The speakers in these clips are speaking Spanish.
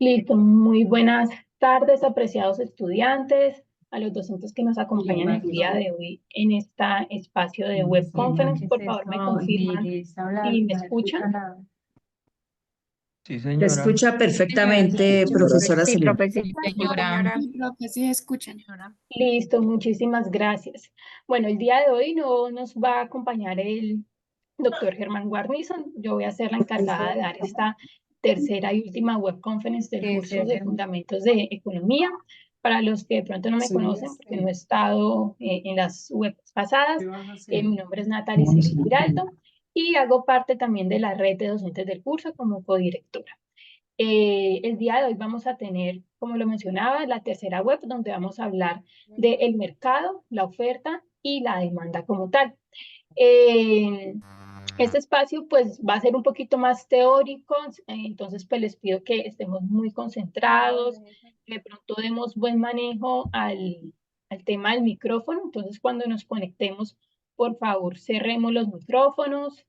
Listo, muy buenas tardes, apreciados estudiantes, a los docentes que nos acompañan el día de hoy en este espacio de web conference. Por favor, me confirman si me escuchan. Sí, Se señora. escucha perfectamente, profesora Sí, Selene. profe, sí, Sí, señora. profe, sí escucha, señora. Listo, muchísimas gracias. Bueno, el día de hoy no nos va a acompañar el doctor Germán Guarnizon. Yo voy a ser la encargada de dar esta tercera y última web conference del curso de Fundamentos de Economía. Para los que de pronto no me conocen, porque no he estado en las webs pasadas, mi nombre es Natalie Celis Giraldo y hago parte también de la red de docentes del curso como codirectora. El día de hoy vamos a tener, como lo mencionaba, la tercera web donde vamos a hablar del mercado, la oferta y la demanda como tal. Este espacio pues va a ser un poquito más teórico, entonces pues les pido que estemos muy concentrados, de pronto demos buen manejo al tema del micrófono, entonces cuando nos conectemos, por favor cerremos los micrófonos.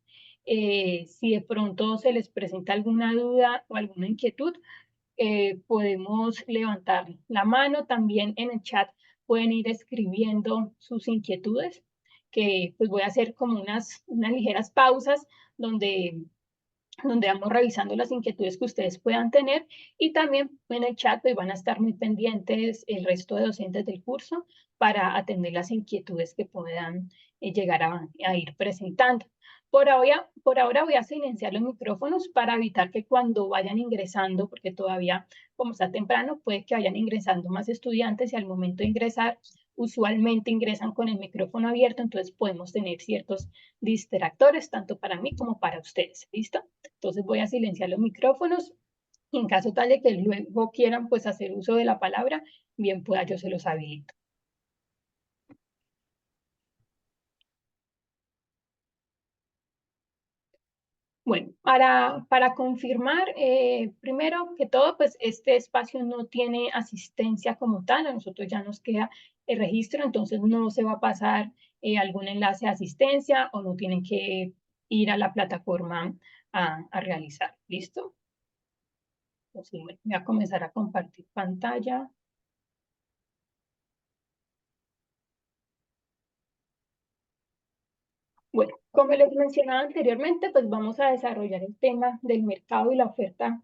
Si de pronto se les presenta alguna duda o alguna inquietud, podemos levantar la mano. También en el chat pueden ir escribiendo sus inquietudes, que pues voy a hacer como unas ligeras pausas donde vamos revisando las inquietudes que ustedes puedan tener, y también en el chat pues van a estar muy pendientes el resto de docentes del curso para atender las inquietudes que puedan llegar a ir presentando. Por ahora voy a silenciar los micrófonos para evitar que cuando vayan ingresando, porque todavía como está temprano, puede que vayan ingresando más estudiantes y al momento de ingresar usualmente ingresan con el micrófono abierto, entonces podemos tener ciertos distractores tanto para mí como para ustedes. ¿Listo? Entonces voy a silenciar los micrófonos y en caso tal de que luego quieran pues hacer uso de la palabra, bien pueda yo se los habilito. Bueno, para confirmar, primero que todo, pues este espacio no tiene asistencia como tal, a nosotros ya nos queda el registro, entonces no se va a pasar algún enlace de asistencia o no tienen que ir a la plataforma a realizar. ¿Listo? Entonces, bueno, voy a comenzar a compartir pantalla. Bueno, como les mencionaba anteriormente, pues vamos a desarrollar el tema del mercado y la oferta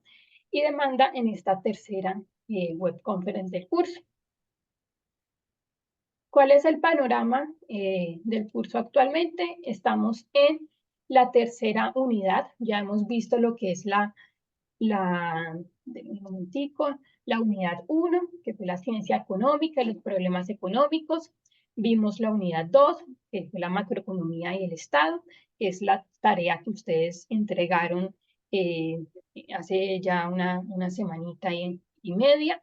y demanda en esta tercera web conference del curso. ¿Cuál es el panorama del curso actualmente? Estamos en la tercera unidad. Ya hemos visto lo que es un momentico, la unidad 1, que fue la ciencia económica y los problemas económicos. Vimos la unidad 2, que fue la macroeconomía y el Estado, que es la tarea que ustedes entregaron hace ya una semanita y media.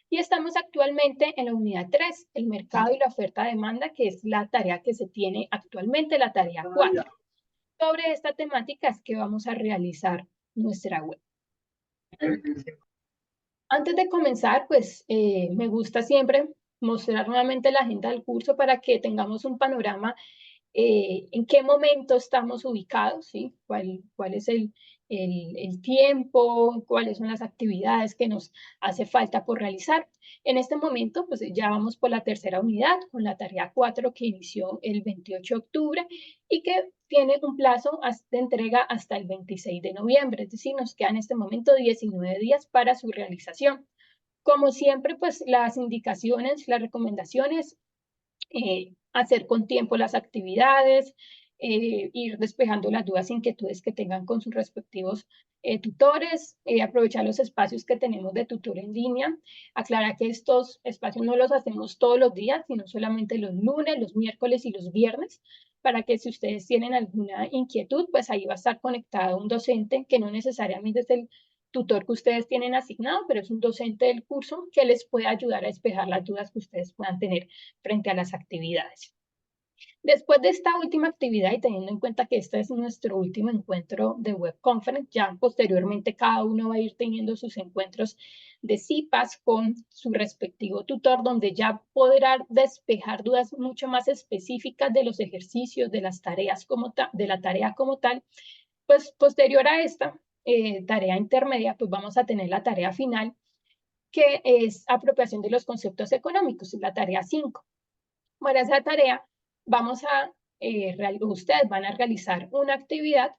Y estamos actualmente en la unidad 3, el mercado y la oferta-demanda, que es la tarea que se tiene actualmente, la tarea 4. Sobre esta temática es que vamos a realizar nuestra web. Antes de comenzar, pues me gusta siempre mostrar nuevamente la agenda del curso para que tengamos un panorama en qué momento estamos ubicados, ¿sí? ¿Cuál es el tiempo, cuáles son las actividades que nos hace falta por realizar. En este momento, pues ya vamos por la tercera unidad con la tarea 4 que inició el 28 de octubre y que tiene un plazo de entrega hasta el 26 de noviembre, es decir, nos quedan en este momento 19 días para su realización. Como siempre, pues las indicaciones, las recomendaciones, hacer con tiempo las actividades, ir despejando las dudas e inquietudes que tengan con sus respectivos tutores, aprovechar los espacios que tenemos de tutor en línea, aclarar que estos espacios no los hacemos todos los días, sino solamente los lunes, los miércoles y los viernes, para que si ustedes tienen alguna inquietud, pues ahí va a estar conectado un docente que no necesariamente es el tutor que ustedes tienen asignado, pero es un docente del curso que les puede ayudar a despejar las dudas que ustedes puedan tener frente a las actividades. Después de esta última actividad y teniendo en cuenta que este es nuestro último encuentro de web conference, ya posteriormente cada uno va a ir teniendo sus encuentros de CIPAS con su respectivo tutor, donde ya podrá despejar dudas mucho más específicas de los ejercicios, de las tareas de la tarea como tal. Pues posterior a esta tarea intermedia, pues vamos a tener la tarea final, que es apropiación de los conceptos económicos, es la tarea 5. Para esa tarea vamos a, ustedes van a realizar una actividad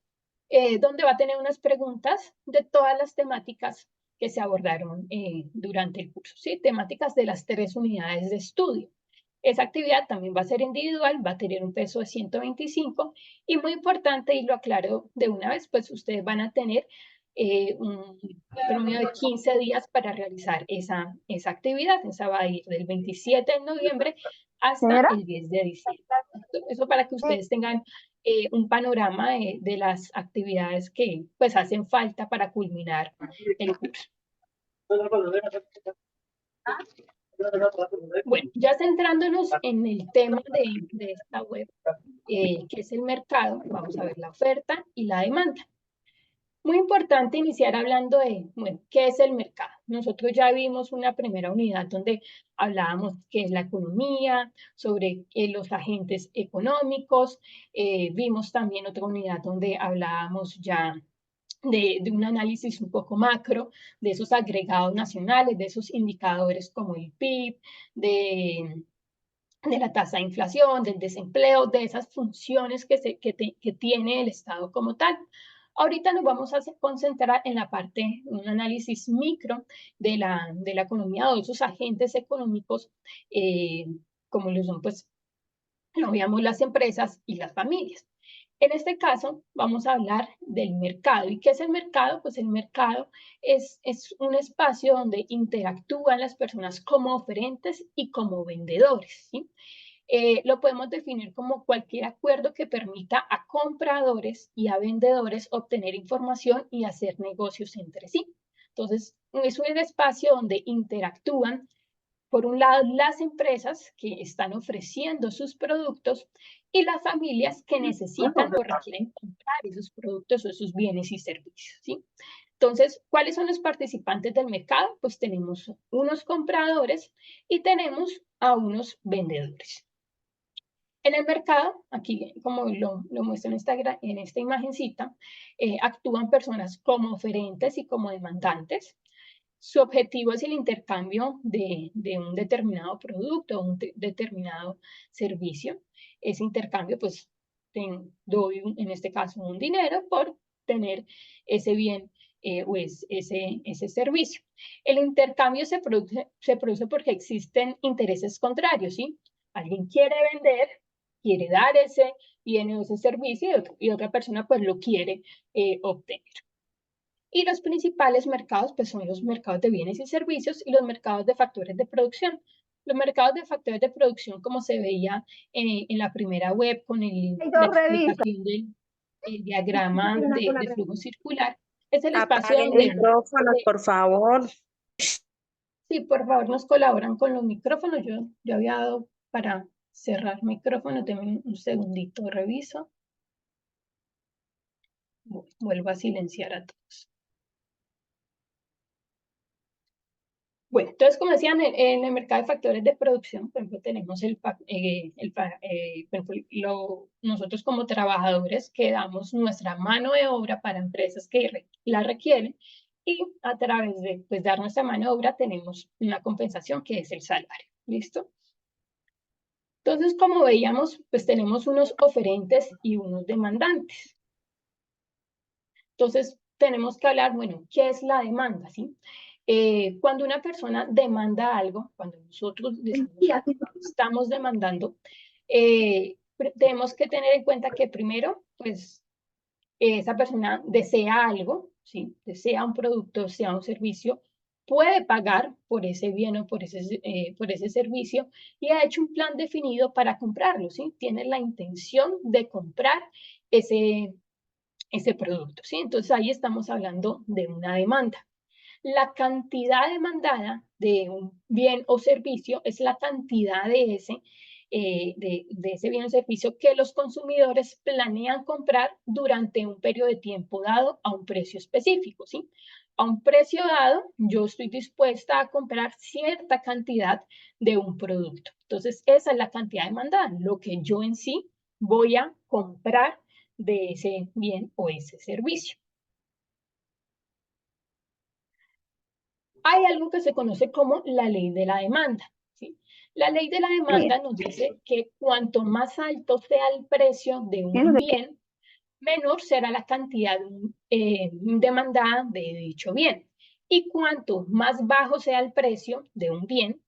donde va a tener unas preguntas de todas las temáticas que se abordaron durante el curso, ¿sí? Temáticas de las 3 unidades de estudio. Esa actividad también va a ser individual, va a tener un peso de 125 y muy importante, y lo aclaro de una vez, pues ustedes van a tener un promedio de 15 días para realizar esa actividad. Esa va a ir del 27 de noviembre hasta el 10 de diciembre. Eso para que ustedes tengan un panorama de las actividades que pues hacen falta para culminar el curso. Bueno, ya centrándonos en el tema de esta web, que es el mercado, vamos a ver la oferta y la demanda. Muy importante iniciar hablando de, bueno, ¿qué es el mercado? Nosotros ya vimos una primera unidad donde hablábamos qué es la economía, sobre los agentes económicos, vimos también otra unidad donde hablábamos ya de un análisis un poco macro, de esos agregados nacionales, de esos indicadores como el PIB, de la tasa de inflación, del desempleo, de esas funciones que tiene el Estado como tal. Ahorita nos vamos a concentrar en la parte, un análisis micro de la economía o de esos agentes económicos, como lo son, pues, lo veamos las empresas y las familias. En este caso, vamos a hablar del mercado. ¿Y qué es el mercado? Pues el mercado es un espacio donde interactúan las personas como oferentes y como vendedores, ¿sí? Lo podemos definir como cualquier acuerdo que permita a compradores y a vendedores obtener información y hacer negocios entre sí. Entonces, es un espacio donde interactúan, por un lado, las empresas que están ofreciendo sus productos y las familias que necesitan o requieren comprar esos productos o esos bienes y servicios, ¿sí? Entonces, ¿cuáles son los participantes del mercado? Pues tenemos unos compradores y tenemos a unos vendedores. En el mercado, aquí como lo muestro en esta imagencita, actúan personas como oferentes y como demandantes. Su objetivo es el intercambio de un determinado producto o un determinado servicio. Ese intercambio, pues, doy en este caso un dinero por tener ese bien o ese servicio. El intercambio se produce porque existen intereses contrarios, ¿sí? Alguien quiere vender, quiere dar ese bien o ese servicio y otra persona pues lo quiere obtener. Y los principales mercados pues son los mercados de bienes y servicios y los mercados de factores de producción. Los mercados de factores de producción, como se veía en la primera web con la explicación del diagrama de flujo circular, es el espacio Apaguen donde... micrófonos, por favor. Sí, por favor, nos colaboran con los micrófonos. Yo había dado para cerrar micrófono. Denme un segundito, reviso. Vuelvo a silenciar a todos. Bueno, entonces, como decían, en el mercado de factores de producción, por ejemplo, tenemos nosotros como trabajadores que damos nuestra mano de obra para empresas que la requieren y a través de pues, dar nuestra mano de obra tenemos una compensación que es el salario. ¿Listo? Entonces, como veíamos, pues tenemos unos oferentes y unos demandantes. Entonces, tenemos que hablar, bueno, ¿qué es la demanda? ¿Sí? Cuando una persona demanda algo, cuando nosotros estamos demandando, tenemos que tener en cuenta que primero, pues, esa persona desea algo, ¿sí? Desea un producto, desea un servicio, puede pagar por ese bien o por ese servicio y ha hecho un plan definido para comprarlo, ¿sí? Tiene la intención de comprar ese producto, ¿sí? Entonces ahí estamos hablando de una demanda. La cantidad demandada de un bien o servicio es la cantidad de ese bien o servicio que los consumidores planean comprar durante un periodo de tiempo dado a un precio específico, ¿sí? A un precio dado, yo estoy dispuesta a comprar cierta cantidad de un producto. Entonces, esa es la cantidad demandada, lo que yo en sí voy a comprar de ese bien o ese servicio. hay algo que se conoce como la ley de la demanda, ¿sí? La ley de la demanda nos dice que cuanto más alto sea el precio de un bien, menor será la cantidad demandada de dicho bien. Y cuanto más bajo sea el precio de un bien,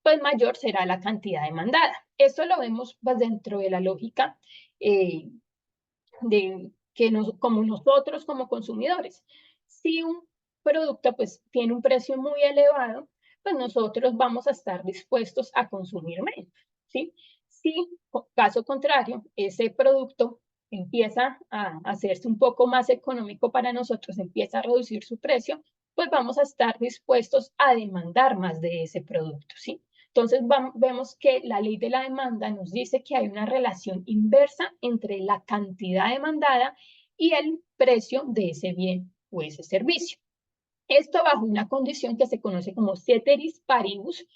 pues mayor será la cantidad demandada. Esto lo vemos pues, dentro de la lógica de que como nosotros como consumidores. Si un producto pues tiene un precio muy elevado, pues nosotros vamos a estar dispuestos a consumir menos, ¿sí? Si, caso contrario, ese producto empieza a hacerse un poco más económico para nosotros, empieza a reducir su precio, pues vamos a estar dispuestos a demandar más de ese producto, ¿sí? Entonces vemos que la ley de la demanda nos dice que hay una relación inversa entre la cantidad demandada y el precio de ese bien o ese servicio. Esto bajo una condición que se conoce como ceteris paribus,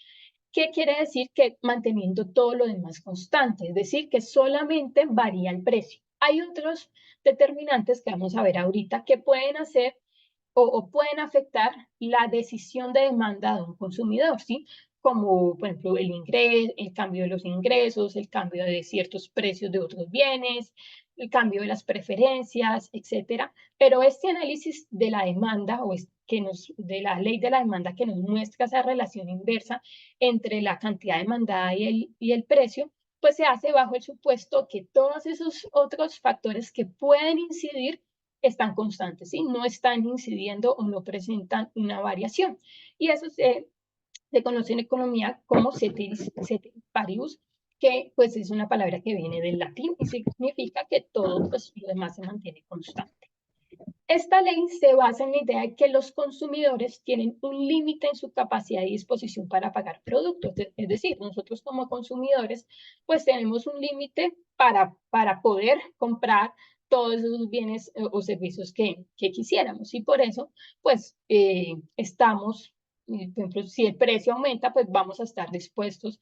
que quiere decir que manteniendo todo lo demás constante, es decir, que solamente varía el precio. Hay otros determinantes que vamos a ver ahorita que pueden hacer o pueden afectar la decisión de demanda de un consumidor, ¿sí? Como, por ejemplo, el cambio de los ingresos, el cambio de ciertos precios de otros bienes, el cambio de las preferencias, etcétera. Pero este análisis de la demanda de la ley de la demanda que nos muestra esa relación inversa entre la cantidad demandada y el precio, pues se hace bajo el supuesto que todos esos otros factores que pueden incidir están constantes, ¿sí? No están incidiendo o no presentan una variación. Y eso se conoce en economía como ceteris paribus, que pues es una palabra que viene del latín y significa que todo pues, lo demás se mantiene constante. Esta ley se basa en la idea de que los consumidores tienen un límite en su capacidad y disposición para pagar productos. Es decir, nosotros como consumidores, pues tenemos un límite para poder comprar todos esos bienes o servicios que quisiéramos. Y por eso, pues, estamos, por ejemplo, si el precio aumenta, pues vamos a estar dispuestos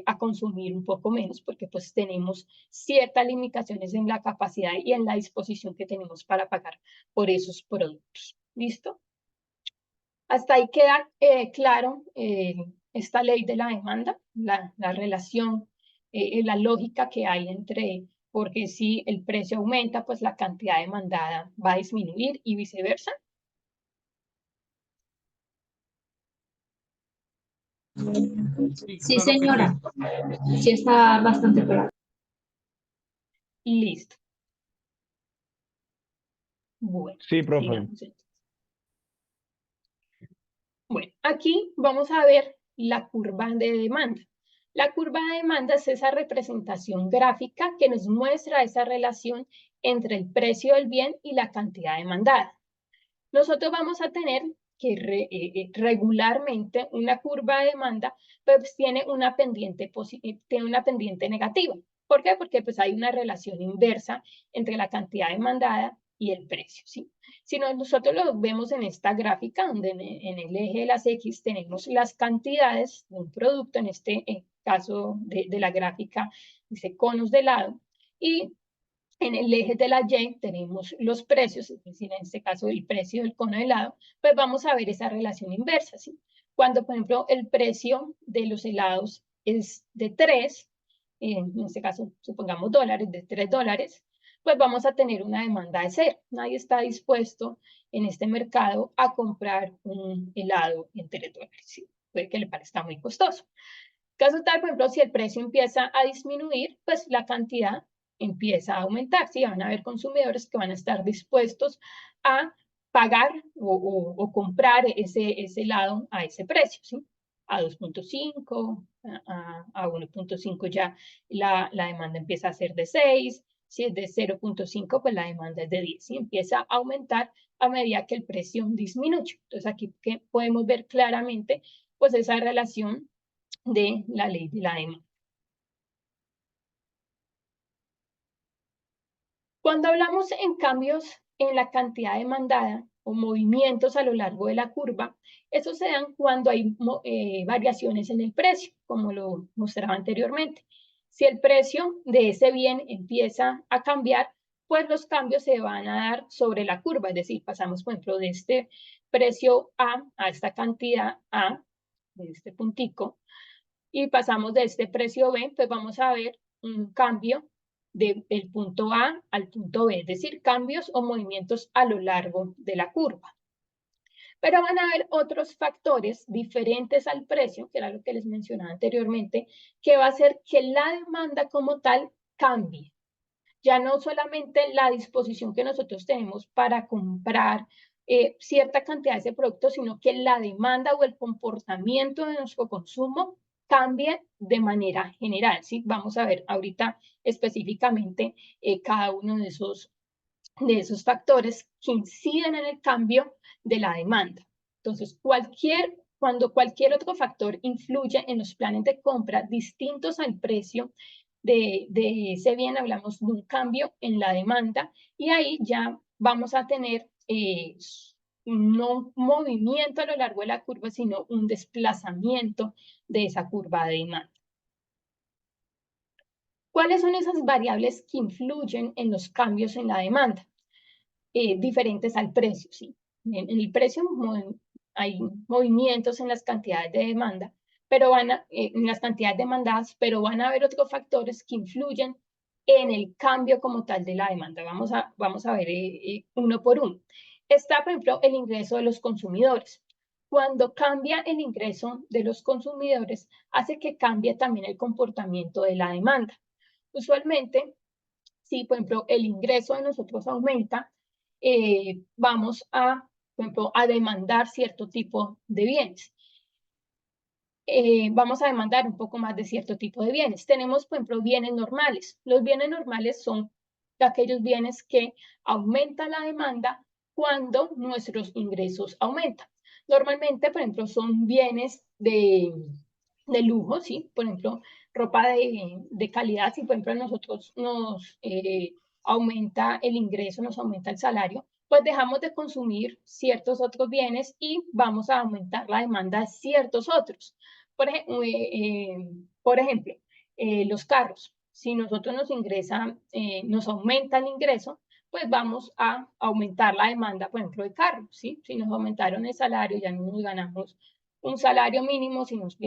a consumir un poco menos porque pues tenemos ciertas limitaciones en la capacidad y en la disposición que tenemos para pagar por esos productos. ¿Listo? Hasta ahí queda claro esta ley de la demanda, la relación, la lógica que hay entre, porque si el precio aumenta, pues la cantidad demandada va a disminuir y viceversa. Sí, señora. Sí, está bastante claro. Listo. Bueno, Sí, profe. sigamos entonces. Bueno, aquí vamos a ver la curva de demanda. La curva de demanda es esa representación gráfica que nos muestra esa relación entre el precio del bien y la cantidad demandada. Nosotros vamos a tener que regularmente una curva de demanda pues, tiene una pendiente negativa. ¿Por qué? Porque pues, hay una relación inversa entre la cantidad demandada y el precio, ¿sí? Si nosotros lo vemos en esta gráfica, donde en el eje de las X tenemos las cantidades de un producto, en este caso de la gráfica dice conos de lado, y en el eje de la Y tenemos los precios, es decir, en este caso el precio del cono de helado, pues vamos a ver esa relación inversa, ¿sí? Cuando, por ejemplo, el precio de los helados es de 3, en este caso, supongamos dólares, de $3, pues vamos a tener una demanda de 0. Nadie está dispuesto en este mercado a comprar un helado en $3, ¿sí? Puede que le parezca muy costoso. Caso tal, por ejemplo, si el precio empieza a disminuir, pues la cantidad empieza a aumentar, ¿sí? Van a haber consumidores que van a estar dispuestos a pagar o comprar ese helado a ese precio, ¿sí? A 2.5, a 1.5 ya la demanda empieza a ser de 6, si es de 0.5, pues la demanda es de 10, ¿sí? Empieza a aumentar a medida que el precio disminuye. Entonces aquí que podemos ver claramente pues esa relación de la ley de la demanda. Cuando hablamos en cambios en la cantidad demandada o movimientos a lo largo de la curva, eso se dan cuando hay variaciones en el precio, como lo mostraba anteriormente. Si el precio de ese bien empieza a cambiar, pues los cambios se van a dar sobre la curva, es decir, pasamos, por ejemplo, de este precio A esta cantidad A, de este puntico, y pasamos de este precio B, pues vamos a ver un cambio del punto A al punto B, es decir, cambios o movimientos a lo largo de la curva. Pero van a haber otros factores diferentes al precio, que era lo que les mencionaba anteriormente, que va a hacer que la demanda como tal cambie. Ya no solamente la disposición que nosotros tenemos para comprar cierta cantidad de ese producto, sino que la demanda o el comportamiento de nuestro consumo cambie de manera general, ¿sí? Vamos a ver ahorita específicamente cada uno de esos factores que inciden en el cambio de la demanda. Entonces, cuando cualquier otro factor influye en los planes de compra distintos al precio de ese bien, hablamos de un cambio en la demanda y ahí ya vamos a tener no un movimiento a lo largo de la curva, sino un desplazamiento de esa curva de demanda. ¿Cuáles son esas variables que influyen en los cambios en la demanda? Diferentes al precio, ¿sí? En el precio hay movimientos en las cantidades de demanda, pero en las cantidades demandadas, pero van a haber otros factores que influyen en el cambio como tal de la demanda. Vamos a ver uno por uno. Está, por ejemplo, el ingreso de los consumidores. Cuando cambia el ingreso de los consumidores, hace que cambie también el comportamiento de la demanda. Usualmente, si, por ejemplo, el ingreso de nosotros aumenta, vamos a, por ejemplo, a demandar cierto tipo de bienes. Vamos a demandar un poco más de cierto tipo de bienes. Tenemos, por ejemplo, bienes normales. Los bienes normales son aquellos bienes que aumenta la demanda cuando nuestros ingresos aumentan. Normalmente, por ejemplo, son bienes de lujo, ¿sí? Por ejemplo, ropa de calidad. Si, por ejemplo, a nosotros nos aumenta el ingreso, nos aumenta el salario, pues dejamos de consumir ciertos otros bienes y vamos a aumentar la demanda de ciertos otros. Por ejemplo, los carros. Si nosotros nos aumenta el ingreso, pues vamos a aumentar la demanda, por ejemplo, de carros, ¿sí? Si nos aumentaron el salario, ya no nos ganamos un salario mínimo, si nos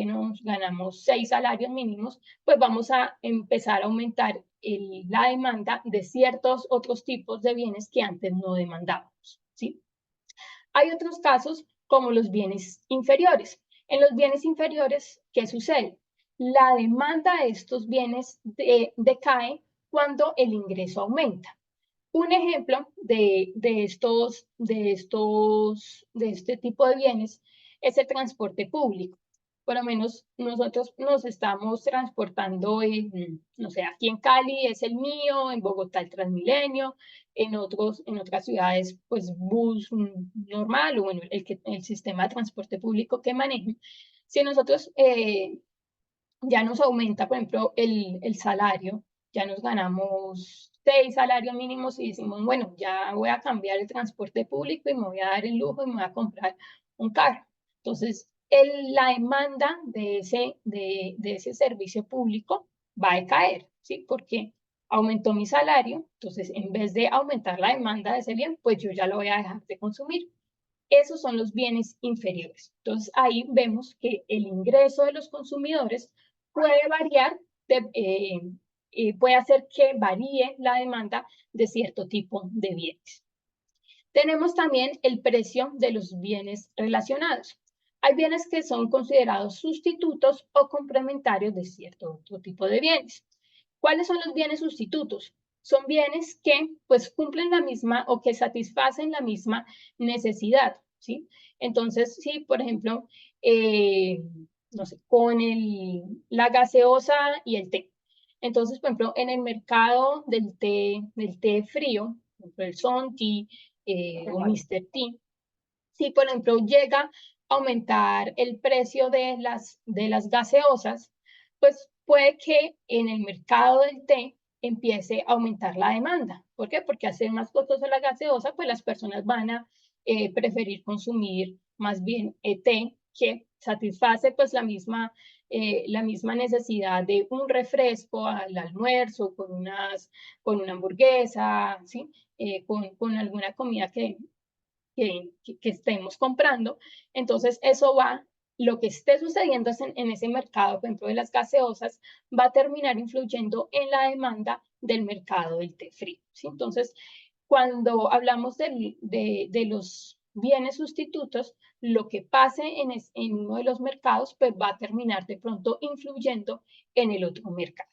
ganamos 6 salarios mínimos, pues vamos a empezar a aumentar la demanda de ciertos otros tipos de bienes que antes no demandábamos, ¿sí? Hay otros casos como los bienes inferiores. En los bienes inferiores, ¿qué sucede? La demanda de estos bienes decae cuando el ingreso aumenta. Un ejemplo de este tipo de bienes es el transporte público. Por lo menos nosotros nos estamos transportando no sé, aquí en Cali es el mío, en Bogotá el Transmilenio, en otras ciudades, pues bus normal o bueno, el sistema de transporte público que manejen. Si nosotros ya nos aumenta, por ejemplo, el salario, ya nos ganamos 6 salarios mínimos y decimos, bueno, ya voy a cambiar el transporte público y me voy a dar el lujo y me voy a comprar un carro. Entonces, la demanda de ese servicio público va a decaer, ¿sí? Porque aumentó mi salario, entonces en vez de aumentar la demanda de ese bien, pues yo ya lo voy a dejar de consumir. Esos son los bienes inferiores. Entonces, ahí vemos que el ingreso de los consumidores puede variar, puede hacer que varíe la demanda de cierto tipo de bienes. Tenemos también el precio de los bienes relacionados. Hay bienes que son considerados sustitutos o complementarios de cierto otro tipo de bienes. ¿Cuáles son los bienes sustitutos? Son bienes que pues cumplen la misma o que satisfacen la misma necesidad, ¿sí? Entonces, si por ejemplo, no sé, con la gaseosa y el té. Entonces, por ejemplo, en el mercado del té frío, por ejemplo, el Sonti o Mr. T, si por ejemplo llega a aumentar el precio de las gaseosas, pues puede que en el mercado del té empiece a aumentar la demanda. ¿Por qué? Porque al ser más costosa la gaseosa, pues las personas van a preferir consumir más bien té que satisface pues la misma necesidad de un refresco al almuerzo, con una hamburguesa, ¿sí? Con alguna comida que estemos comprando. Entonces, eso va, lo que esté sucediendo en ese mercado, por ejemplo, de las gaseosas, va a terminar influyendo en la demanda del mercado del té frío, ¿sí? Entonces, cuando hablamos de los bienes sustitutos, lo que pase en uno de los mercados, pues va a terminar de pronto influyendo en el otro mercado.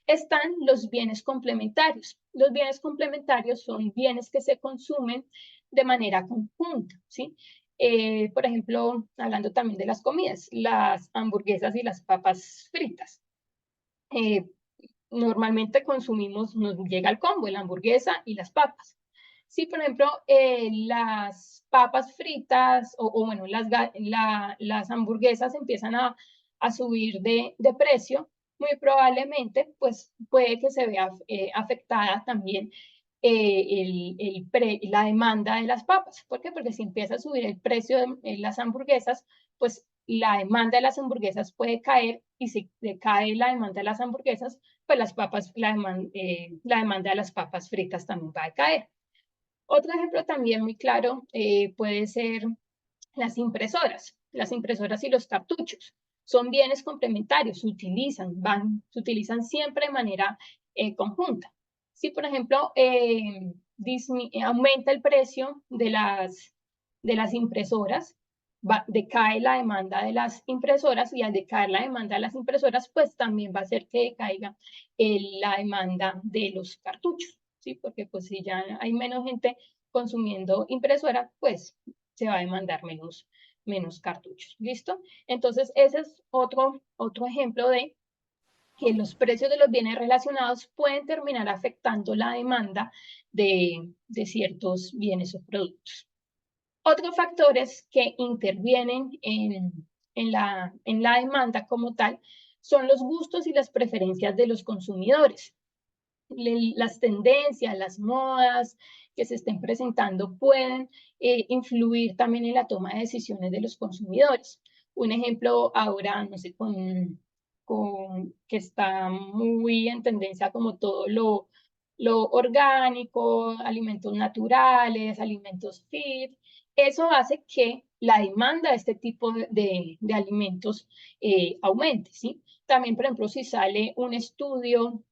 Están los bienes complementarios. Los bienes complementarios son bienes que se consumen de manera conjunta, ¿sí? Por ejemplo, hablando también de las comidas, las hamburguesas y las papas fritas. Normalmente consumimos, nos llega el combo, la hamburguesa y las papas. Sí, por ejemplo, las papas fritas o bueno, las hamburguesas empiezan a subir de precio, muy probablemente, pues puede que se vea afectada también la demanda de las papas. ¿Por qué? Porque si empieza a subir el precio de las hamburguesas, pues la demanda de las hamburguesas puede caer, y si cae la demanda de las hamburguesas, pues la demanda de las papas fritas también va a caer. Otro ejemplo también muy claro puede ser las impresoras. Las impresoras y los cartuchos son bienes complementarios, se utilizan siempre de manera conjunta. Si, por ejemplo, aumenta el precio de las impresoras, decae la demanda de las impresoras, y al decaer la demanda de las impresoras, pues también va a hacer que decaiga la demanda de los cartuchos, ¿sí? Porque pues si ya hay menos gente consumiendo impresora, pues se va a demandar menos cartuchos, ¿listo? Entonces, ese es otro ejemplo de que los precios de los bienes relacionados pueden terminar afectando la demanda de ciertos bienes o productos. Otros factores que intervienen en la demanda como tal son los gustos y las preferencias de los consumidores. Las tendencias, las modas que se estén presentando pueden influir también en la toma de decisiones de los consumidores. Un ejemplo ahora, no sé, que está muy en tendencia como todo lo orgánico, alimentos naturales, alimentos fit. Eso hace que la demanda de este tipo de alimentos aumente, ¿sí? También, por ejemplo, si sale un estudio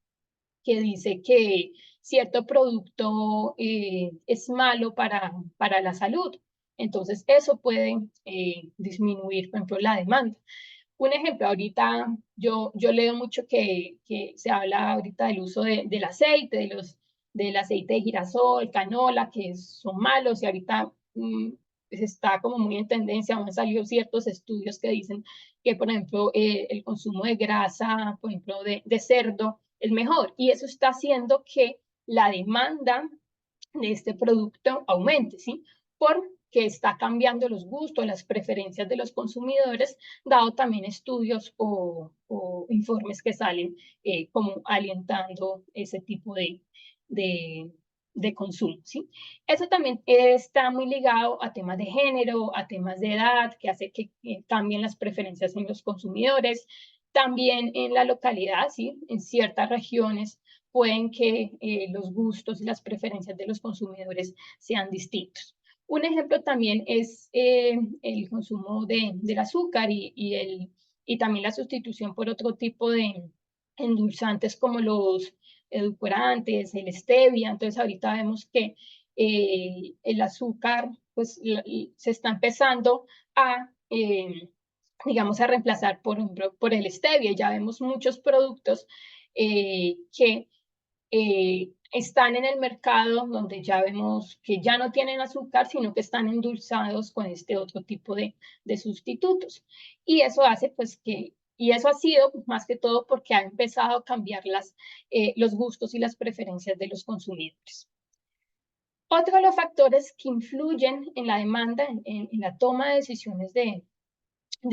que dice que cierto producto es malo para la salud, entonces eso puede disminuir, por ejemplo, la demanda. Un ejemplo, ahorita yo leo mucho que se habla ahorita del uso del aceite, del aceite de girasol, canola, que son malos, y ahorita está como muy en tendencia, han salido ciertos estudios que dicen que, por ejemplo, el consumo de grasa, por ejemplo, de cerdo, es mejor, y eso está haciendo que la demanda de este producto aumente, ¿sí? Porque está cambiando los gustos, las preferencias de los consumidores, dado también estudios o informes que salen como alentando ese tipo de consumo, ¿sí? Eso también está muy ligado a temas de género, a temas de edad, que hace que cambien las preferencias en los consumidores. También en la localidad, ¿sí? En ciertas regiones pueden que los gustos y las preferencias de los consumidores sean distintos. Un ejemplo también es el consumo del azúcar y también la sustitución por otro tipo de endulzantes como los edulcorantes, el stevia. Entonces ahorita vemos que el azúcar pues se está empezando a digamos, a reemplazar por el stevia. Ya vemos muchos productos que están en el mercado donde ya vemos que ya no tienen azúcar, sino que están endulzados con este otro tipo de sustitutos. Y eso hace pues y eso ha sido más que todo porque ha empezado a cambiar los gustos y las preferencias de los consumidores. Otro de los factores que influyen en la demanda, en la toma de decisiones de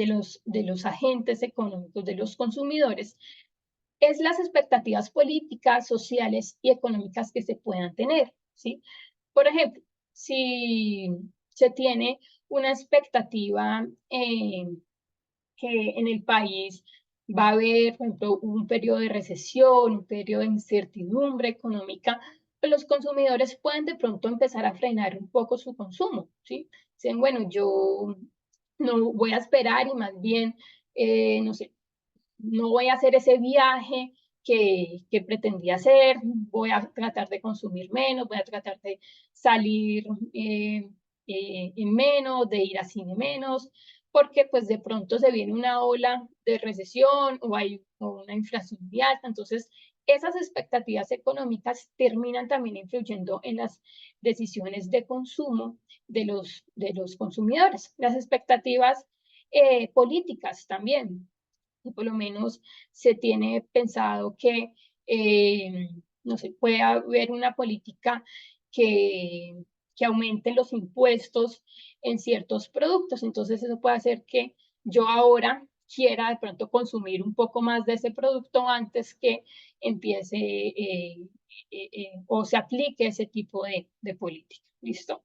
los agentes económicos, de los consumidores, es las expectativas políticas, sociales y económicas que se puedan tener, ¿sí? Por ejemplo, si se tiene una expectativa que en el país va a haber, por ejemplo, un periodo de recesión, un periodo de incertidumbre económica, pues los consumidores pueden de pronto empezar a frenar un poco su consumo, ¿sí? Dicen, bueno, yo no voy a esperar y más bien, no sé, no voy a hacer ese viaje que pretendía hacer, voy a tratar de consumir menos, voy a tratar de salir en menos, de ir a cine menos, porque pues de pronto se viene una ola de recesión o hay una inflación muy alta. Entonces, esas expectativas económicas terminan también influyendo en las decisiones de consumo de los consumidores. Las expectativas políticas también, y por lo menos se tiene pensado que, no sé, puede haber una política que, que aumente los impuestos en ciertos productos. Entonces eso puede hacer que yo ahora quiera de pronto consumir un poco más de ese producto antes que empiece o se aplique ese tipo de política. ¿Listo?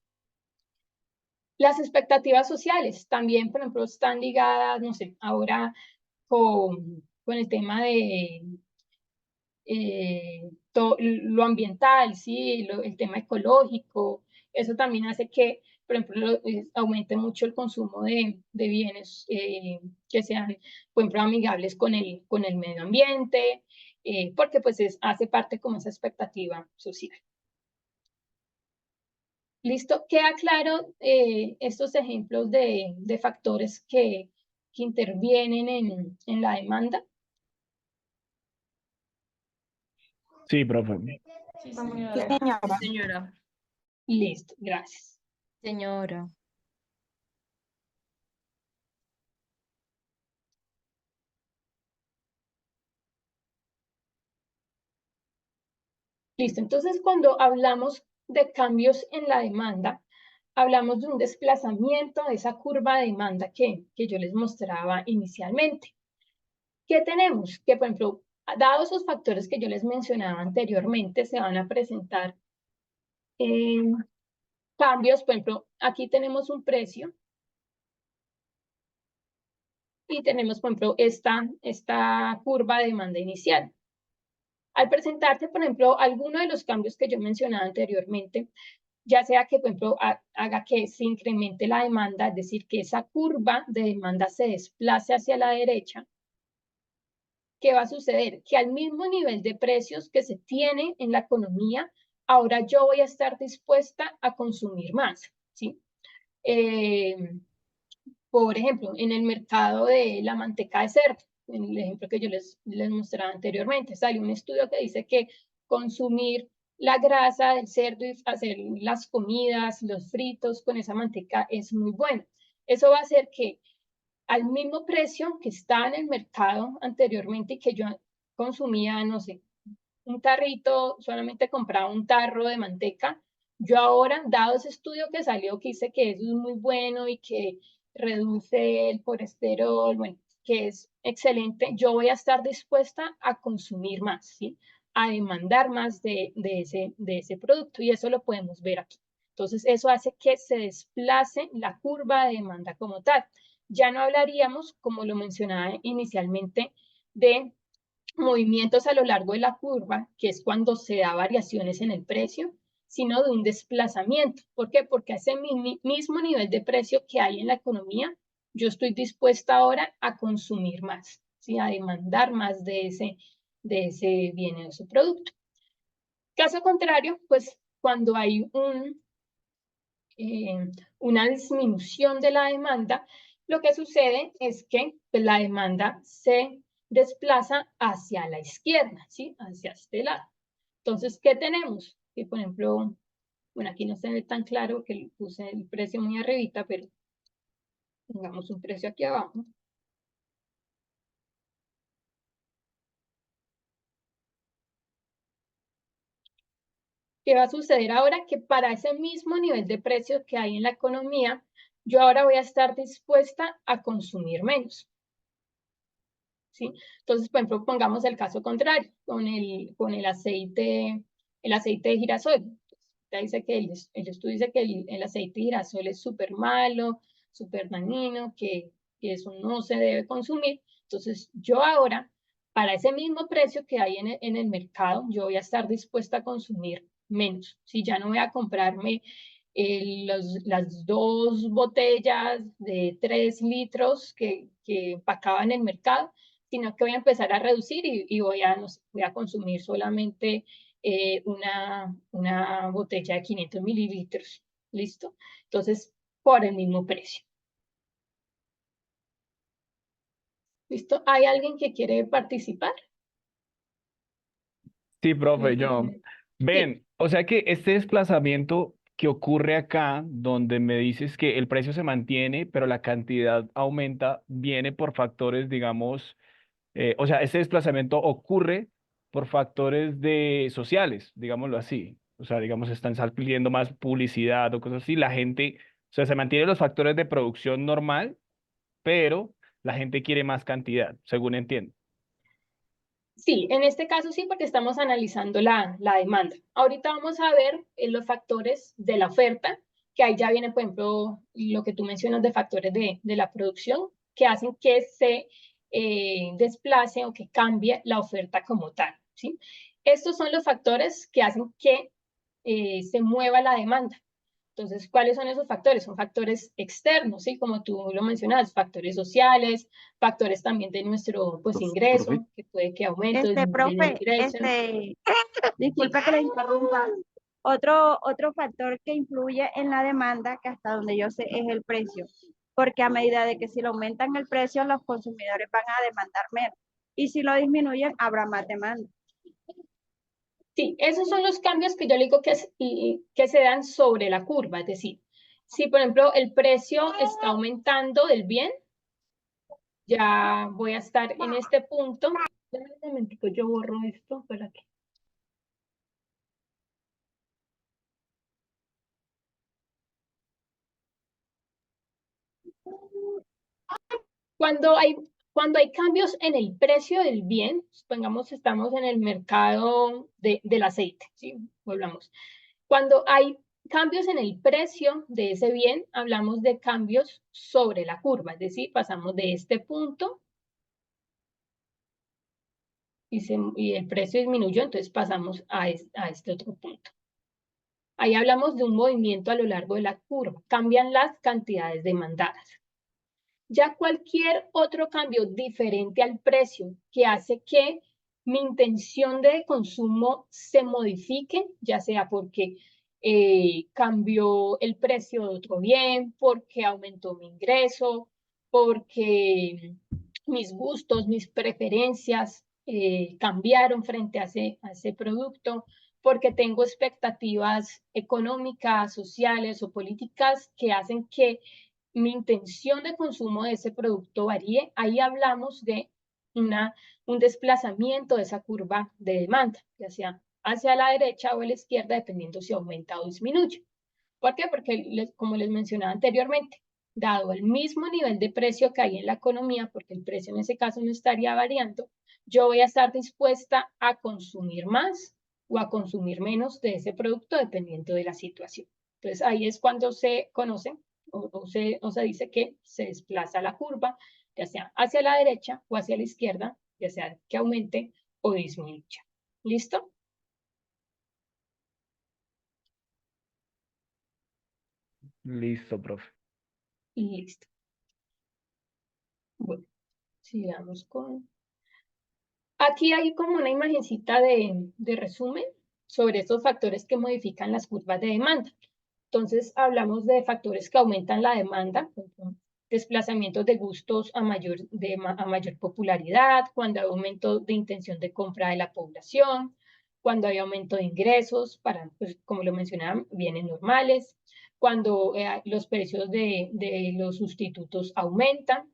Las expectativas sociales también, por ejemplo, están ligadas, no sé, ahora con el tema de lo ambiental, ¿sí? El tema ecológico. Eso también hace que, por ejemplo, aumente mucho el consumo de bienes que sean, por ejemplo, amigables con el medio ambiente, porque pues hace parte como esa expectativa social. ¿Listo? Queda claro estos ejemplos de factores que intervienen en la demanda. Sí, profe. Sí, Sí, señora. señora. Señora. Listo, gracias. Señora. Listo, entonces cuando hablamos de cambios en la demanda, hablamos de un desplazamiento de esa curva de demanda que yo les mostraba inicialmente. ¿Qué tenemos? Que, por ejemplo, dados esos factores que yo les mencionaba anteriormente, se van a presentar cambios. Por ejemplo, aquí tenemos un precio y tenemos, por ejemplo, esta curva de demanda inicial. Al presentarte, por ejemplo, alguno de los cambios que yo mencionaba anteriormente, ya sea que, por ejemplo, haga que se incremente la demanda, es decir, que esa curva de demanda se desplace hacia la derecha, ¿qué va a suceder? Que al mismo nivel de precios que se tiene en la economía, ahora yo voy a estar dispuesta a consumir más, ¿sí? Por ejemplo, en el mercado de la manteca de cerdo, en el ejemplo que yo les mostraba anteriormente, salió un estudio que dice que consumir la grasa del cerdo y hacer las comidas, los fritos con esa manteca es muy bueno. Eso va a hacer que al mismo precio que está en el mercado anteriormente y que yo consumía, no sé, un tarrito, solamente compraba un tarro de manteca, yo ahora, dado ese estudio que salió que dice que eso es muy bueno y que reduce el colesterol, bueno, que es excelente, yo voy a estar dispuesta a consumir más, ¿sí? A demandar más de ese producto y eso lo podemos ver aquí. Entonces, eso hace que se desplace la curva de demanda como tal. Ya no hablaríamos, como lo mencionaba inicialmente, de movimientos a lo largo de la curva, que es cuando se da variaciones en el precio, sino de un desplazamiento. ¿Por qué? Porque a ese mismo nivel de precio que hay en la economía, yo estoy dispuesta ahora a consumir más, ¿sí? A demandar más de ese bien o de ese producto. Caso contrario, pues cuando hay una disminución de la demanda, lo que sucede es que pues, la demanda se desplaza hacia la izquierda, ¿sí? Hacia este lado. Entonces, ¿qué tenemos? Que, por ejemplo, bueno, aquí no se ve tan claro que puse el precio muy arribita, pero pongamos un precio aquí abajo. ¿Qué va a suceder ahora? Que para ese mismo nivel de precios que hay en la economía, yo ahora voy a estar dispuesta a consumir menos. ¿Sí? Entonces, por ejemplo, pongamos el caso contrario, con el aceite de girasol. Dice que el estudio dice que el aceite de girasol es súper malo, súper dañino, que eso no se debe consumir. Entonces, yo ahora, para ese mismo precio que hay en el mercado, yo voy a estar dispuesta a consumir menos. Si ya no voy a comprarme las 2 botellas de 3 litros que empacaba en el mercado, sino que voy a empezar a reducir y voy a, no sé, voy a consumir solamente una botella de 500 mililitros. ¿Listo? Entonces, por el mismo precio. ¿Listo? ¿Hay alguien que quiere participar? Sí, profe, yo. Sí. Ven, o sea que este desplazamiento que ocurre acá, donde me dices que el precio se mantiene, pero la cantidad aumenta, viene por factores, digamos, o sea, este desplazamiento ocurre por factores sociales, digámoslo así. O sea, digamos, están pidiendo más publicidad o cosas así. La gente, o sea, se mantienen los factores de producción normal, pero la gente quiere más cantidad, según entiendo. Sí, en este caso sí, porque estamos analizando la demanda. Ahorita vamos a ver los factores de la oferta, que ahí ya viene, por ejemplo, lo que tú mencionas de factores de la producción, que hacen que se desplace o que cambie la oferta como tal, ¿sí? Estos son los factores que hacen que se mueva la demanda. Entonces, ¿cuáles son esos factores? Son factores externos, ¿sí? Como tú lo mencionas, factores sociales, factores también de nuestro, pues, Profe. ingreso, que puede que aumente o disminuya el Profe, ingreso. disculpa que le interrumpa. Otro factor que influye en la demanda, que hasta donde yo sé, es el precio. Porque a medida de que si lo aumentan el precio, los consumidores van a demandar menos. Y si lo disminuyen, habrá más demanda. Sí, esos son los cambios que yo le digo que se dan sobre la curva. Es decir, si por ejemplo el precio está aumentando del bien, ya voy a estar en este punto. Dame un momentico, yo borro esto para que. Cuando hay, cuando hay cambios en el precio del bien, supongamos estamos en el mercado del aceite, ¿sí? Volvamos. Cuando hay cambios en el precio de ese bien, hablamos de cambios sobre la curva, es decir, pasamos de este punto y el precio disminuyó, entonces pasamos a este otro punto. Ahí hablamos de un movimiento a lo largo de la curva, cambian las cantidades demandadas. Ya cualquier otro cambio diferente al precio que hace que mi intención de consumo se modifique, ya sea porque cambió el precio de otro bien, porque aumentó mi ingreso, porque mis gustos, mis preferencias cambiaron frente a ese producto, porque tengo expectativas económicas, sociales o políticas que hacen que mi intención de consumo de ese producto varíe, ahí hablamos de un desplazamiento de esa curva de demanda, ya sea hacia la derecha o a la izquierda, dependiendo si aumenta o disminuye. ¿Por qué? Porque, como les mencionaba anteriormente, dado el mismo nivel de precio que hay en la economía, porque el precio en ese caso no estaría variando, yo voy a estar dispuesta a consumir más o a consumir menos de ese producto dependiendo de la situación. Entonces, ahí es cuando se conoce o se dice que se desplaza la curva, ya sea hacia la derecha o hacia la izquierda, ya sea que aumente o disminuya. ¿Listo? Listo, profe. Listo. Bueno, sigamos con... Aquí hay como una imagencita de resumen sobre estos factores que modifican las curvas de demanda. Entonces, hablamos de factores que aumentan la demanda, desplazamientos de gustos a mayor popularidad, cuando hay aumento de intención de compra de la población, cuando hay aumento de ingresos para, pues, como lo mencionaba, bienes normales, cuando los precios de los sustitutos aumentan,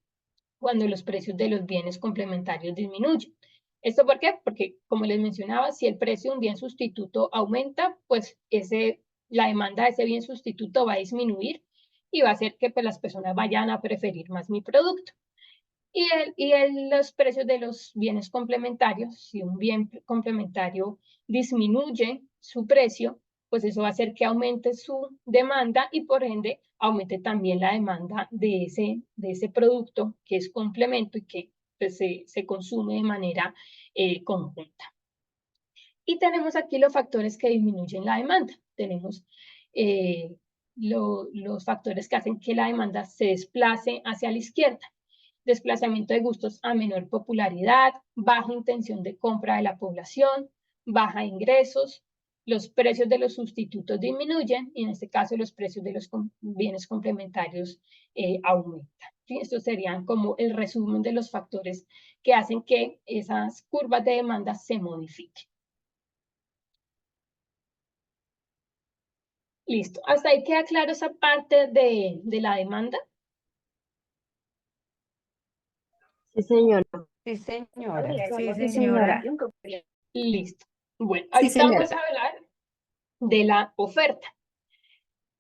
cuando los precios de los bienes complementarios disminuyen. ¿Esto por qué? Porque, como les mencionaba, si el precio de un bien sustituto aumenta, pues la demanda de ese bien sustituto va a disminuir y va a hacer que pues, las personas vayan a preferir más mi producto. Los precios de los bienes complementarios, si un bien complementario disminuye su precio, pues eso va a hacer que aumente su demanda y por ende aumente también la demanda de ese producto que es complemento y que pues, se consume de manera conjunta. Y tenemos aquí los factores que disminuyen la demanda. Tenemos los factores que hacen que la demanda se desplace hacia la izquierda. Desplazamiento de gustos a menor popularidad, baja intención de compra de la población, baja ingresos, los precios de los sustitutos disminuyen y en este caso los precios de los bienes complementarios aumentan. ¿Sí? Estos serían como el resumen de los factores que hacen que esas curvas de demanda se modifiquen. Listo, hasta ahí queda claro esa parte de la demanda. Sí, señora. Sí, señora. Sí, señora. Listo. Bueno, Sí, ahorita señora. vamos a hablar de la oferta.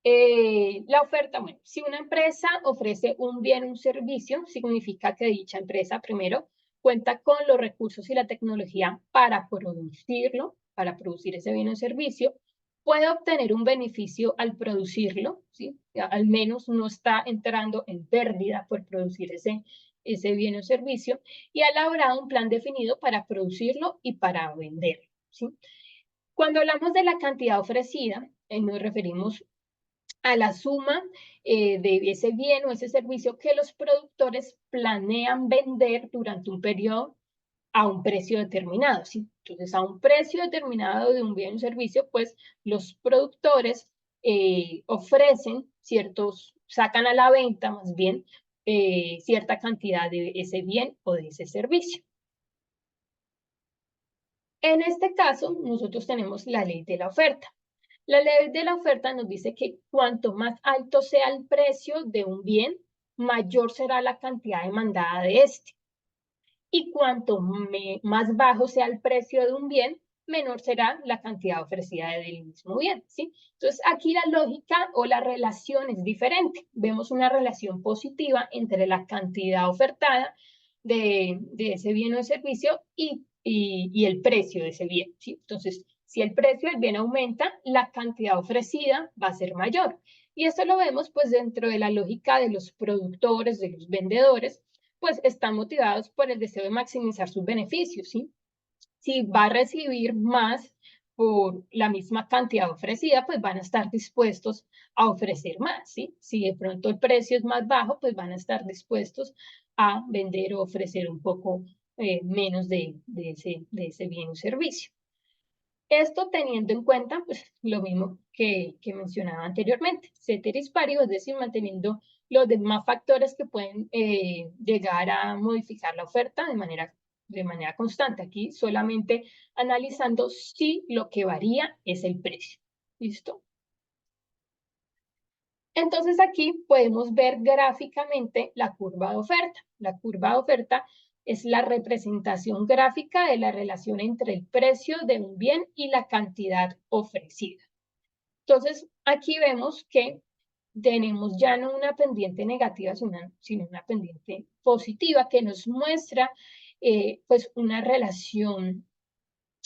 La oferta, bueno, si una empresa ofrece un bien o un servicio, significa que dicha empresa, primero, cuenta con los recursos y la tecnología para producirlo, para producir ese bien o servicio, puede obtener un beneficio al producirlo, ¿sí? Al menos no está entrando en pérdida por producir ese bien o servicio, y ha elaborado un plan definido para producirlo y para venderlo, ¿sí? Cuando hablamos de la cantidad ofrecida, nos referimos a la suma de ese bien o ese servicio que los productores planean vender durante un periodo a un precio determinado, ¿sí? Entonces, a un precio determinado de un bien o servicio, pues los productores ofrecen sacan a la venta más bien cierta cantidad de ese bien o de ese servicio. En este caso, nosotros tenemos la ley de la oferta. La ley de la oferta nos dice que cuanto más alto sea el precio de un bien, mayor será la cantidad demandada de este. Y cuanto más bajo sea el precio de un bien, menor será la cantidad ofrecida del mismo bien, ¿sí? Entonces, aquí la lógica o la relación es diferente. Vemos una relación positiva entre la cantidad ofertada de ese bien o servicio y el precio de ese bien, ¿sí? Entonces, si el precio del bien aumenta, la cantidad ofrecida va a ser mayor. Y esto lo vemos pues dentro de la lógica de los productores, de los vendedores, pues están motivados por el deseo de maximizar sus beneficios, ¿sí? Si va a recibir más por la misma cantidad ofrecida, pues van a estar dispuestos a ofrecer más, ¿sí? Si de pronto el precio es más bajo, pues van a estar dispuestos a vender o ofrecer un poco menos de ese bien o servicio. Esto teniendo en cuenta pues, lo mismo que mencionaba anteriormente, ceteris paribus, es decir, manteniendo los demás factores que pueden llegar a modificar la oferta de manera constante. Aquí solamente analizando si lo que varía es el precio. ¿Listo? Entonces aquí podemos ver gráficamente la curva de oferta. La curva de oferta es la representación gráfica de la relación entre el precio de un bien y la cantidad ofrecida. Entonces, aquí vemos que tenemos ya no una pendiente negativa, sino una pendiente positiva que nos muestra pues una relación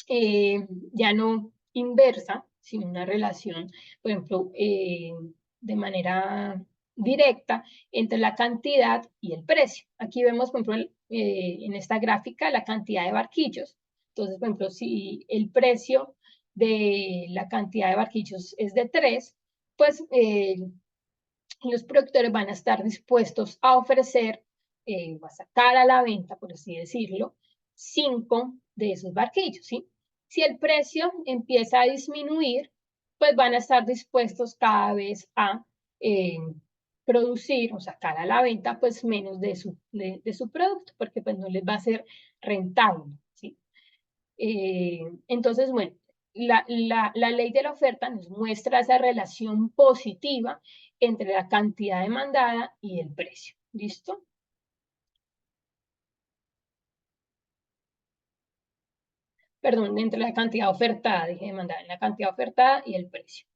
ya no inversa, sino una relación, por ejemplo, de manera directa entre la cantidad y el precio. Aquí vemos, por ejemplo, en esta gráfica la cantidad de barquillos. Entonces, por ejemplo, si el precio de la cantidad de barquillos es de 3, pues los productores van a estar dispuestos a ofrecer, o a sacar a la venta, por así decirlo, 5 de esos barquillos, ¿sí? Si el precio empieza a disminuir, pues van a estar dispuestos cada vez a producir o sacar a la venta pues menos de su producto, porque pues no les va a ser rentable, ¿sí? Entonces, bueno, la ley de la oferta nos muestra esa relación positiva entre la cantidad demandada y el precio. ¿Listo? Perdón, entre la cantidad ofertada, dije demandada, en la cantidad ofertada y el precio.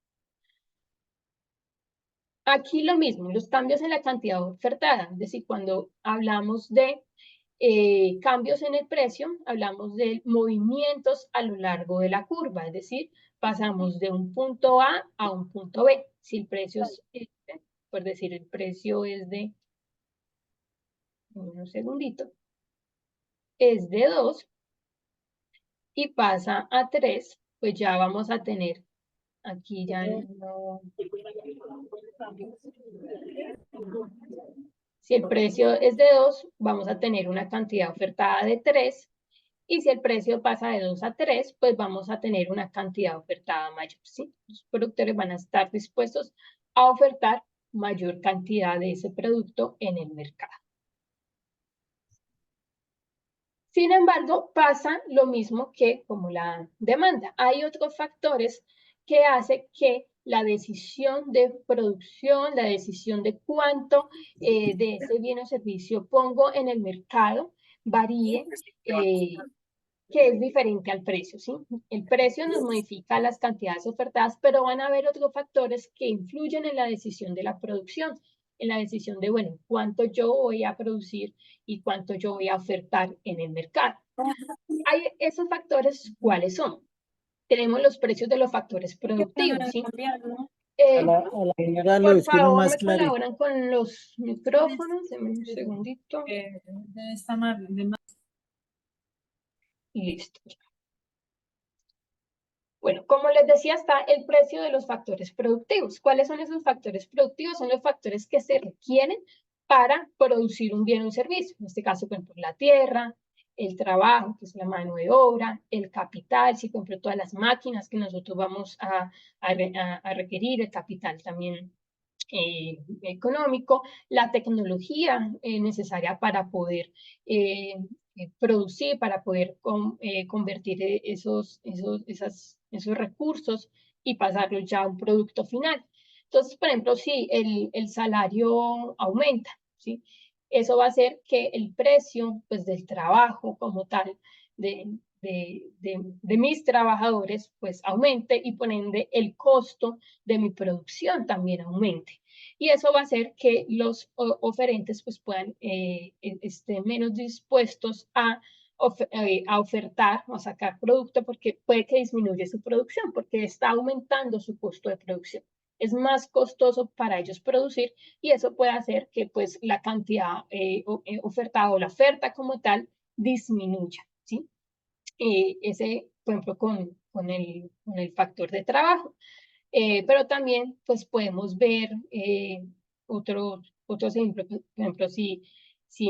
Aquí lo mismo, los cambios en la cantidad ofertada, es decir, cuando hablamos de cambios en el precio, hablamos de movimientos a lo largo de la curva, es decir, pasamos de un punto A a un punto B. Si el precio es este, por decir el precio es de, un segundito, es de 2 y pasa a 3, pues ya vamos a tener, aquí ya no, si el precio es de 2, vamos a tener una cantidad ofertada de 3, y si el precio pasa de 2 a 3, pues vamos a tener una cantidad ofertada mayor, ¿sí? Los productores van a estar dispuestos a ofertar mayor cantidad de ese producto en el mercado. Sin embargo, pasa lo mismo que como la demanda. Hay otros factores que hacen que la decisión de producción, la decisión de cuánto de ese bien o servicio pongo en el mercado varíe, que es diferente al precio, ¿sí? El precio nos modifica las cantidades ofertadas, pero van a haber otros factores que influyen en la decisión de la producción, en la decisión de, bueno, cuánto yo voy a producir y cuánto yo voy a ofertar en el mercado. Hay esos factores, ¿cuáles son? Tenemos los precios de los factores productivos, ¿sí? Por favor, me colaboran con los micrófonos, denme un segundito. Listo. Bueno, como les decía, está el precio de los factores productivos. ¿Cuáles son esos factores productivos? Son los factores que se requieren para producir un bien o un servicio. En este caso, por ejemplo, la tierra, el trabajo, que es la mano de obra, el capital, si compro todas las máquinas que nosotros vamos a requerir, el capital también económico, la tecnología necesaria para poder producir, para poder convertir esos recursos y pasarlos ya a un producto final. Entonces, por ejemplo, si el salario aumenta, ¿sí? Eso va a hacer que el precio pues, del trabajo como tal, de mis trabajadores, pues aumente y por ende el costo de mi producción también aumente. Y eso va a hacer que los oferentes pues puedan estén menos dispuestos a ofertar o a sacar producto porque puede que disminuya su producción, porque está aumentando su costo de producción. Es más costoso para ellos producir y eso puede hacer que pues la cantidad ofertada o la oferta como tal disminuya, ¿sí? Ese, por ejemplo, con el factor de trabajo. Pero también pues podemos ver otros ejemplos, por ejemplo, si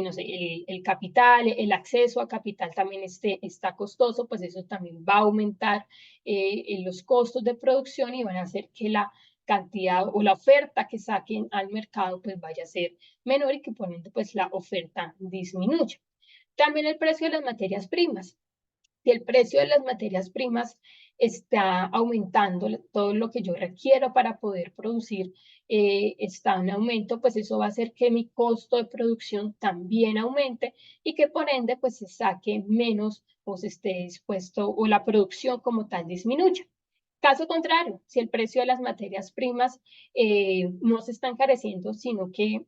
no sé, el capital, el acceso a capital también está costoso, pues eso también va a aumentar los costos de producción y van a hacer que la cantidad o la oferta que saquen al mercado pues vaya a ser menor y que por ende pues la oferta disminuya. También el precio de las materias primas. Si el precio de las materias primas está aumentando, todo lo que yo requiero para poder producir está en aumento, pues eso va a hacer que mi costo de producción también aumente y que por ende pues se saque menos o se esté dispuesto o la producción como tal disminuya. Caso contrario, si el precio de las materias primas no se está encareciendo, sino que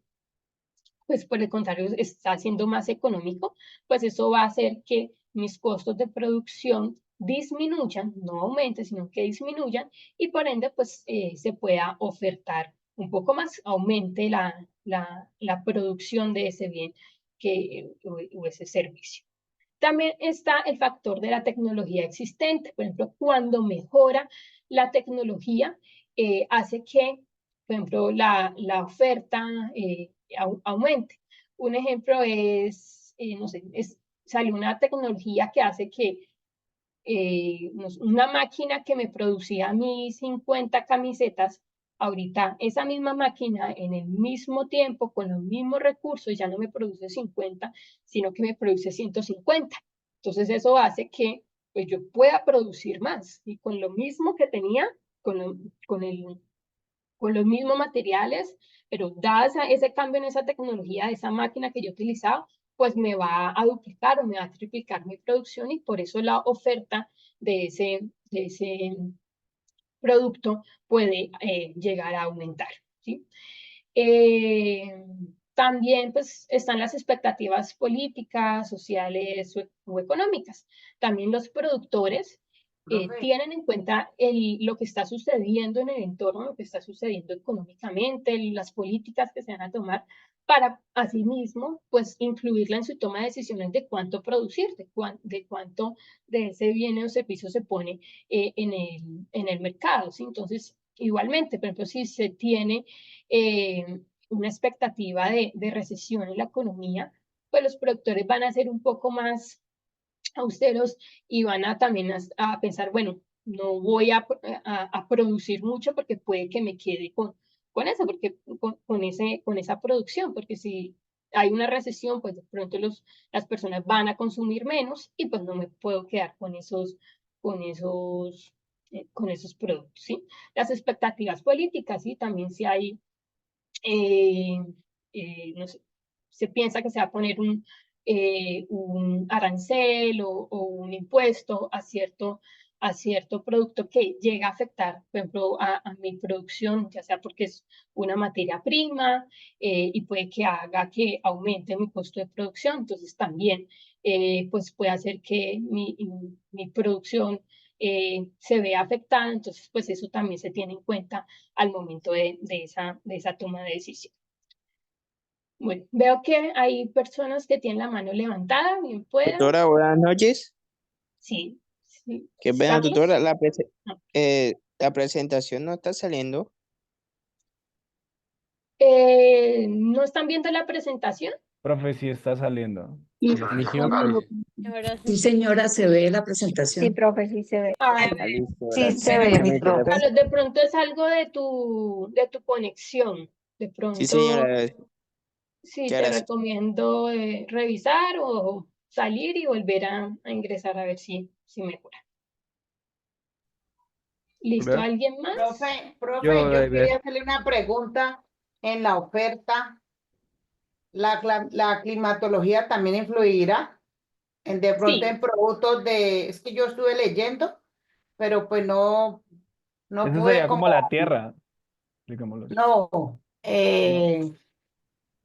pues por el contrario está siendo más económico, pues eso va a hacer que mis costos de producción disminuyan, no aumenten, sino que disminuyan y por ende pues se pueda ofertar un poco más, aumente la producción de ese bien o ese servicio. También está el factor de la tecnología existente, por ejemplo, cuando mejora la tecnología, hace que, por ejemplo, la oferta aumente. Un ejemplo es, no sé, salió una tecnología que hace que una máquina que me producía a mí 50 camisetas, ahorita esa misma máquina en el mismo tiempo, con los mismos recursos, ya no me produce 50, sino que me produce 150. Entonces eso hace que pues, yo pueda producir más y con lo mismo que tenía, con los mismos materiales, pero dada ese cambio en esa tecnología de esa máquina que yo utilizaba, pues me va a duplicar o me va a triplicar mi producción y por eso la oferta de ese producto puede llegar a aumentar, ¿sí? También pues están las expectativas políticas, sociales o económicas. También los productores tienen en cuenta lo que está sucediendo en el entorno, lo que está sucediendo económicamente, las políticas que se van a tomar para asimismo, pues, incluirla en su toma de decisiones de cuánto producir, de cuánto de ese bien o servicio se pone en el mercado, ¿sí? Entonces, igualmente, por ejemplo, si se tiene una expectativa de recesión en la economía, pues los productores van a ser un poco más austeros y van a también a pensar, bueno, no voy a producir mucho porque puede que me quede con eso, porque con esa producción, porque si hay una recesión, pues de pronto las personas van a consumir menos y pues no me puedo quedar con esos, con esos productos, ¿sí? Las expectativas políticas, ¿sí? También si hay eh, no sé, se piensa que se va a poner un arancel o un impuesto a cierto producto que llega a afectar, por ejemplo, a mi producción, ya sea porque es una materia prima y puede que haga que aumente mi costo de producción, entonces también pues puede hacer que mi producción se vea afectada, entonces pues eso también se tiene en cuenta al momento de esa toma de decisión. Bueno, veo que hay personas que tienen la mano levantada, bien puedan. Tutora, buenas noches. Sí, sí. Qué pena, ¿Estamos? tutora, No. la presentación no está saliendo. ¿No están viendo la presentación? Profe, sí está saliendo. Sí, Sí la A mí sí estoy me viendo. parece. Señora, Sí, señora, se ve la sí, presentación. profe, sí se ve. Ah, Ah, listo, Sí gracias. se ve, mi Permítame, profe. Carlos, de pronto es algo de tu conexión. De Sí, pronto, señora, sí, muchas te gracias. recomiendo revisar o salir y volver a ingresar a ver si mejora. ¿Listo? Vea. ¿Alguien más? Yo, Yo ver. quería hacerle una pregunta en la oferta. La climatología también influirá de pronto Sí, en productos es que yo estuve leyendo, pero pues no Eso pude sería como la como, tierra, digámoslo así. no, ¿No?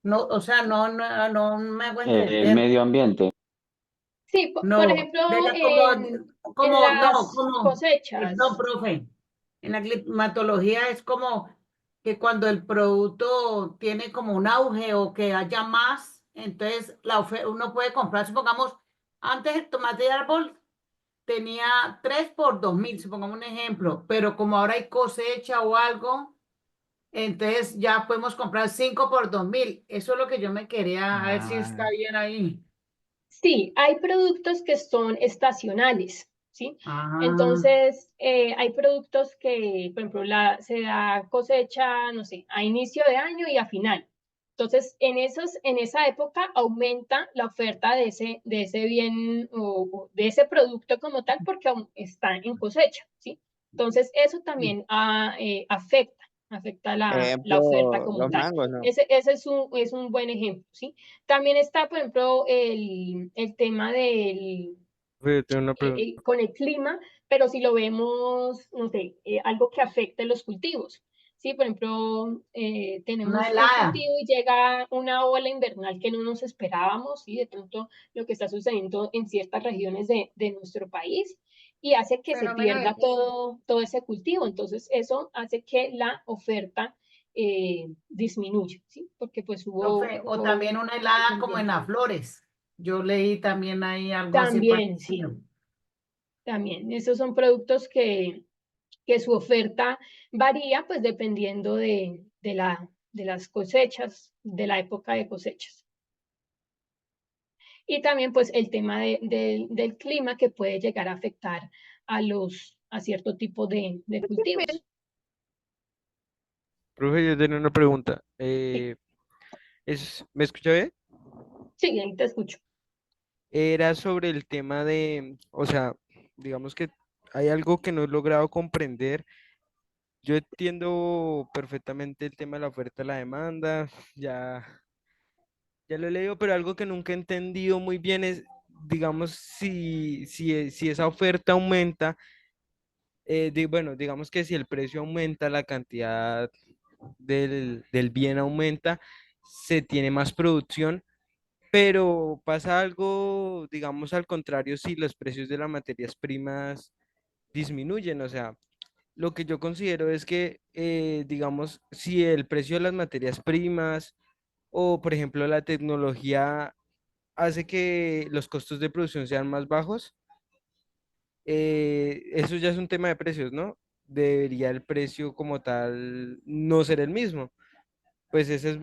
no, o sea, no me hago El entender. medio ambiente. sí, por No, ejemplo, en no, las como, perdón, cosechas. profe, en la climatología es como que cuando el producto tiene como un auge o que haya más, entonces uno puede comprar, supongamos, antes el tomate de árbol tenía 3 por 2.000, supongamos un ejemplo, pero como ahora hay cosecha o algo, entonces ya podemos comprar 5 por 2.000. Eso es lo que yo me quería, a ver si está Ah, bien ahí. Sí, hay productos que son estacionales, ¿sí? Ajá. Entonces, hay productos que, por ejemplo, se da cosecha, no sé, a inicio de año y a final. Entonces, en esa época aumenta la oferta de ese bien o de ese producto como tal porque aún está en cosecha, ¿sí? Entonces, eso también afecta la oferta Ejemplo, como los tal. mangos, ¿no? Ese es un buen ejemplo, ¿sí? También está, por ejemplo, el tema Profe, yo tengo una pregunta. con el clima, pero si lo vemos, no sé, algo que afecte los cultivos. Sí, por ejemplo, Una tenemos un helada. cultivo y llega una ola invernal que no nos esperábamos, y de pronto lo que está sucediendo en ciertas regiones de nuestro país y hace que se Fenómeno pierda del niño. todo ese cultivo. Entonces, eso hace que la oferta disminuya, ¿sí? Porque pues Profe, o también una helada como en las flores. Yo leí también ahí algo así también, sí, parecido. también. Esos son productos que su oferta varía pues dependiendo de las cosechas, de la época de cosechas. Y también pues el tema del clima que puede llegar a afectar a cierto tipo de cultivos. Profe, yo tenía una pregunta. Sí, ¿Me escucha bien? sí, ahí te escucho. Era sobre el tema de, o sea, digamos que hay algo que no he logrado comprender. Yo entiendo perfectamente el tema de la oferta y la demanda, ya lo he leído, pero algo que nunca he entendido muy bien es, digamos, si esa oferta aumenta, bueno, digamos que si el precio aumenta, la cantidad del bien aumenta, se tiene más producción, pero pasa algo, digamos, al contrario, si los precios de las materias primas disminuyen. O sea, lo que yo considero es que, digamos, si el precio de las materias primas o, por ejemplo, la tecnología hace que los costos de producción sean más bajos, eso ya es un tema de precios, ¿no? Debería el precio como tal no ser el mismo. Pues esa es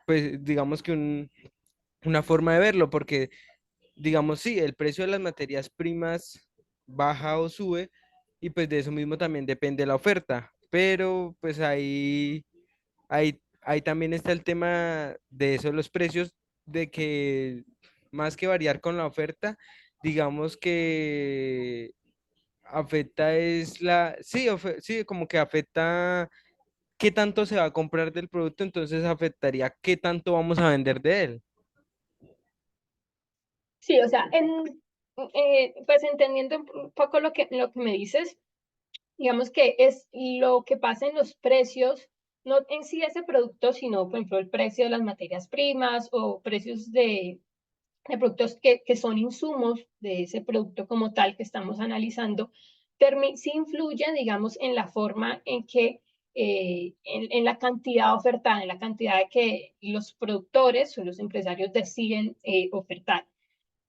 pues digamos que una forma de verlo, porque digamos, sí, el precio de las materias primas baja o sube y pues de eso mismo también depende la oferta, pero pues ahí también está el tema de eso, los precios, de que más que variar con la oferta, digamos que afecta es sí, como que afecta qué tanto se va a comprar del producto, entonces afectaría qué tanto vamos a vender de él. Sí, o sea, pues entendiendo un poco lo que me dices, digamos que es lo que pasa en los precios, no en sí ese producto, sino, por ejemplo, el precio de las materias primas o precios de productos que son insumos de ese producto como tal que estamos analizando, sí influye, digamos, en la forma en que, en la cantidad ofertada, en la cantidad de que los productores o los empresarios deciden ofertar.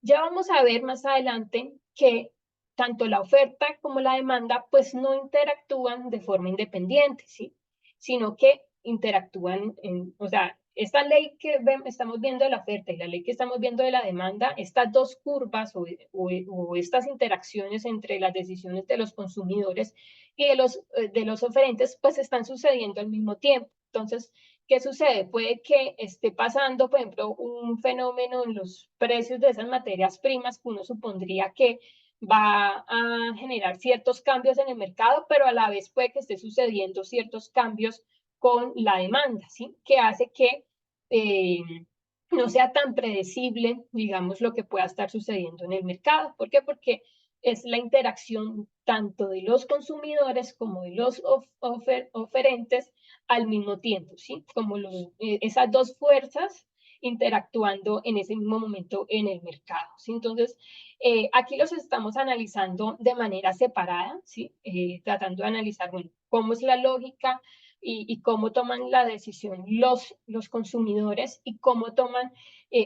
Ya vamos a ver más adelante que tanto la oferta como la demanda pues no interactúan de forma independiente, ¿sí? Sino que interactúan, o sea, esta ley que estamos viendo de la oferta y la ley que estamos viendo de la demanda, estas dos curvas o estas interacciones entre las decisiones de los consumidores y de los oferentes pues están sucediendo al mismo tiempo. Entonces, ¿qué sucede? Puede que esté pasando, por ejemplo, un fenómeno en los precios de esas materias primas que uno supondría que va a generar ciertos cambios en el mercado, pero a la vez puede que esté sucediendo ciertos cambios con la demanda, ¿sí? Que hace que eh, no sea tan predecible, digamos, lo que pueda estar sucediendo en el mercado. ¿Por qué? Porque es la interacción tanto de los consumidores como de los oferentes al mismo tiempo, ¿sí? Como esas dos fuerzas interactuando en ese mismo momento en el mercado, ¿sí? Entonces, aquí los estamos analizando de manera separada, ¿sí? Tratando de analizar, bueno, cómo es la lógica y cómo toman la decisión los consumidores y cómo toman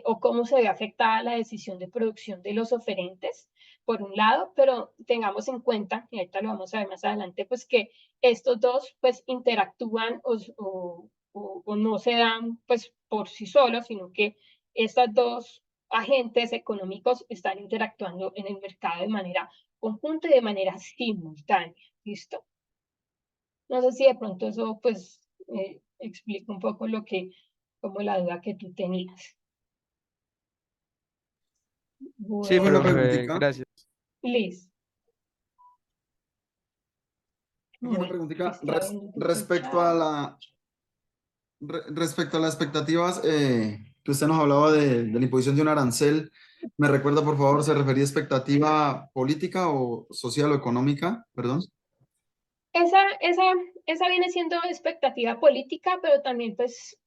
o cómo se ve afectada la decisión de producción de los oferentes, por un lado, pero tengamos en cuenta, y ahorita lo vamos a ver más adelante, pues que estos dos pues interactúan o no se dan pues por sí solos, sino que estas dos agentes económicos están interactuando en el mercado de manera conjunta y de manera simultánea. ¿Listo? No sé si de pronto eso pues explica un poco como la duda que tú tenías. Sí, Tengo una Bueno, profe, preguntita. gracias. Liz. Tengo una Bueno, preguntita está viendo tu respecto chat. respecto a las expectativas que usted nos hablaba de la imposición de un arancel. ¿Me recuerda, por favor, se refería a expectativa política o social o económica? Perdón. Esa, esa, esa viene siendo expectativa política, pero también pues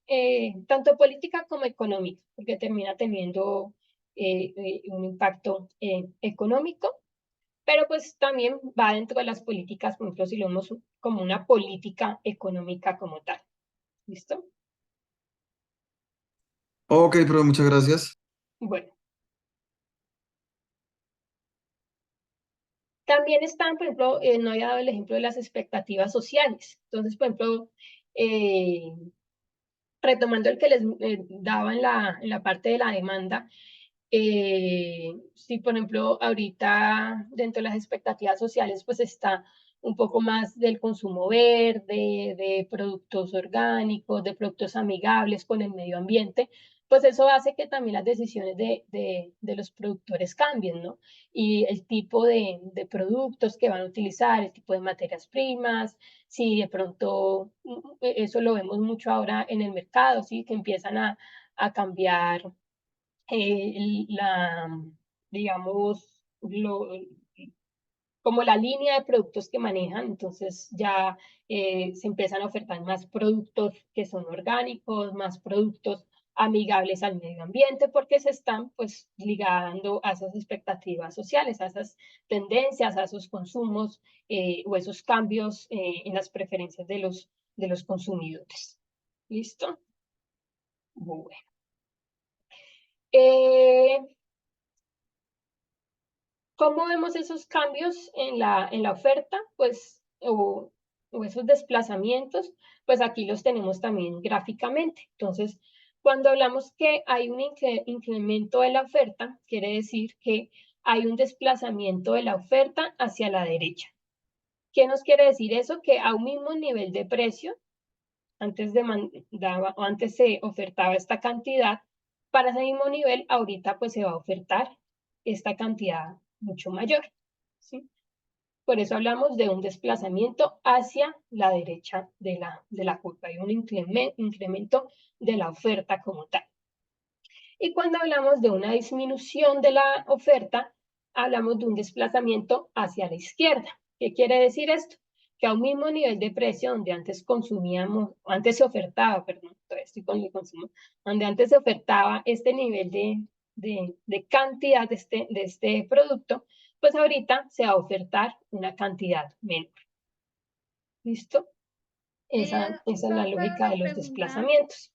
tanto política como económica, porque termina teniendo un impacto económico, pero pues también va dentro de las políticas, por ejemplo, si lo vemos como una política económica como tal. ¿Listo? Ok, pero muchas gracias. Bueno, también están, por ejemplo, no había dado el ejemplo de las expectativas sociales. Entonces, por ejemplo, eh, retomando el que les daba en la parte de la demanda, si por ejemplo ahorita dentro de las expectativas sociales pues está un poco más del consumo verde, de productos orgánicos, de productos amigables con el medio ambiente, pues eso hace que también las decisiones de los productores cambien, ¿no? Y el tipo de productos que van a utilizar, el tipo de materias primas, si de pronto, eso lo vemos mucho ahora en el mercado, ¿sí? Que empiezan a cambiar la, digamos, como la línea de productos que manejan, entonces ya se empiezan a ofertar más productos que son orgánicos, más productos amigables al medio ambiente, porque se están pues ligando a esas expectativas sociales, a esas tendencias, a esos consumos o esos cambios en las preferencias de los consumidores. ¿Listo? Bueno. ¿Cómo vemos esos cambios en la oferta? Pues, o esos desplazamientos, pues aquí los tenemos también gráficamente. Entonces, cuando hablamos que hay un incremento de la oferta, quiere decir que hay un desplazamiento de la oferta hacia la derecha. ¿Qué nos quiere decir eso? Que a un mismo nivel de precio, antes se ofertaba esta cantidad, para ese mismo nivel, ahorita pues se va a ofertar esta cantidad mucho mayor, ¿sí? Por eso hablamos de un desplazamiento hacia la derecha de la curva, hay un incremento de la oferta como tal. Y cuando hablamos de una disminución de la oferta, hablamos de un desplazamiento hacia la izquierda. ¿Qué quiere decir esto? Que a un mismo nivel de precio donde antes consumíamos, antes se ofertaba, perdón, todavía estoy con el consumo, donde antes se ofertaba este nivel de cantidad de este producto, pues ahorita se va a ofertar una cantidad menor. ¿Listo? Esa es la Profe, lógica de una los pregunta. desplazamientos.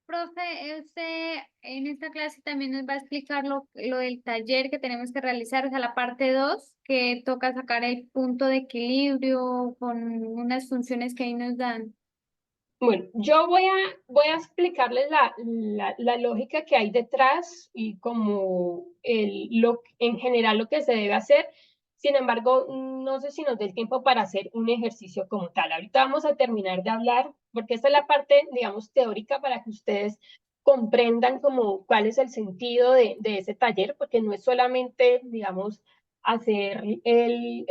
Profe, usted en esta clase también nos va a explicar lo del taller que tenemos que realizar, o sea, la parte 2, que toca sacar el punto de equilibrio con unas funciones que ahí nos dan. Bueno, yo voy a explicarles la lógica que hay detrás y como en general lo que se debe hacer. Sin embargo, no sé si nos dé el tiempo para hacer un ejercicio como tal. Ahorita vamos a terminar de hablar, porque esta es la parte, digamos, teórica para que ustedes comprendan como cuál es el sentido de ese taller, porque no es solamente, digamos, hacer el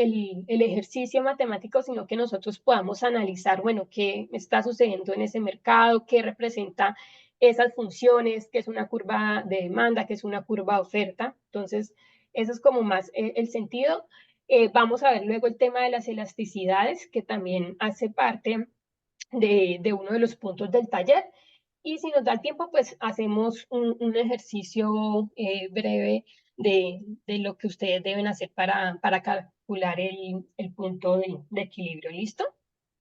ejercicio matemático, sino que nosotros podamos analizar, bueno, qué está sucediendo en ese mercado, qué representa esas funciones, qué es una curva de demanda, qué es una curva de oferta. Entonces, eso es como más el sentido. Vamos a ver luego el tema de las elasticidades, que también hace parte de uno de los puntos del taller. Y si nos da el tiempo, pues hacemos un ejercicio breve de lo que ustedes deben hacer para calcular el punto de equilibrio. ¿Listo?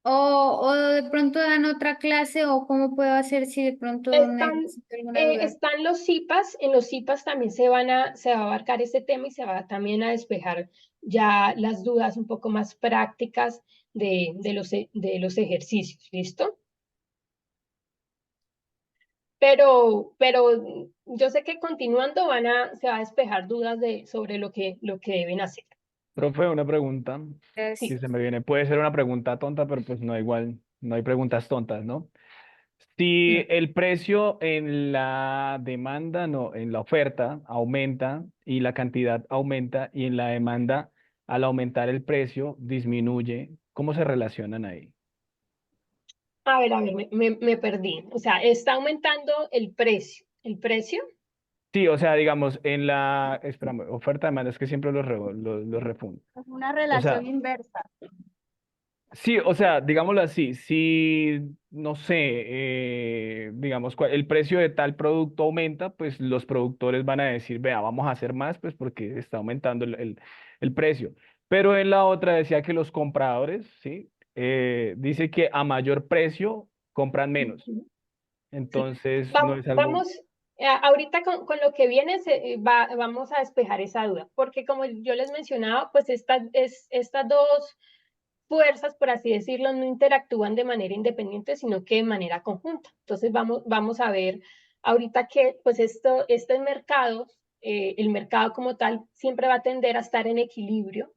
O de pronto dan otra clase, o cómo puedo hacer si de pronto necesito alguna duda. Están los CIPAS, en los CIPAS también se va a abarcar este tema y se va también a despejar ya las dudas un poco más prácticas de los ejercicios. ¿Listo? Pero yo sé que continuando se va a despejar dudas sobre lo que deben hacer. Profe, una pregunta Sí. que se me viene. Puede ser una pregunta tonta, pero pues no igual, no hay preguntas tontas, ¿no? Si el precio en la demanda, no, en la oferta aumenta y la cantidad aumenta y en la demanda, al aumentar el precio, disminuye, ¿cómo se relacionan ahí? A ver, me perdí. O sea, está aumentando el precio. ¿El precio? Sí, o sea, digamos, en la, espérame, oferta demanda, es que siempre los refundo. Es una O relación sea, inversa. sí, o sea, digámoslo así, si, no sé, digamos, el precio de tal producto aumenta, pues los productores van a decir, vea, vamos a hacer más, pues porque está aumentando el precio. Pero en la otra decía que los compradores, ¿sí? Dice que a mayor precio compran menos. Sí. Entonces, no es algo... Vamos, ahorita con lo que viene vamos a despejar esa duda, porque como yo les mencionaba, pues estas dos fuerzas, por así decirlo, no interactúan de manera independiente, sino que de manera conjunta. Entonces vamos a ver ahorita que pues este mercado, el mercado como tal, siempre va a tender a estar en equilibrio,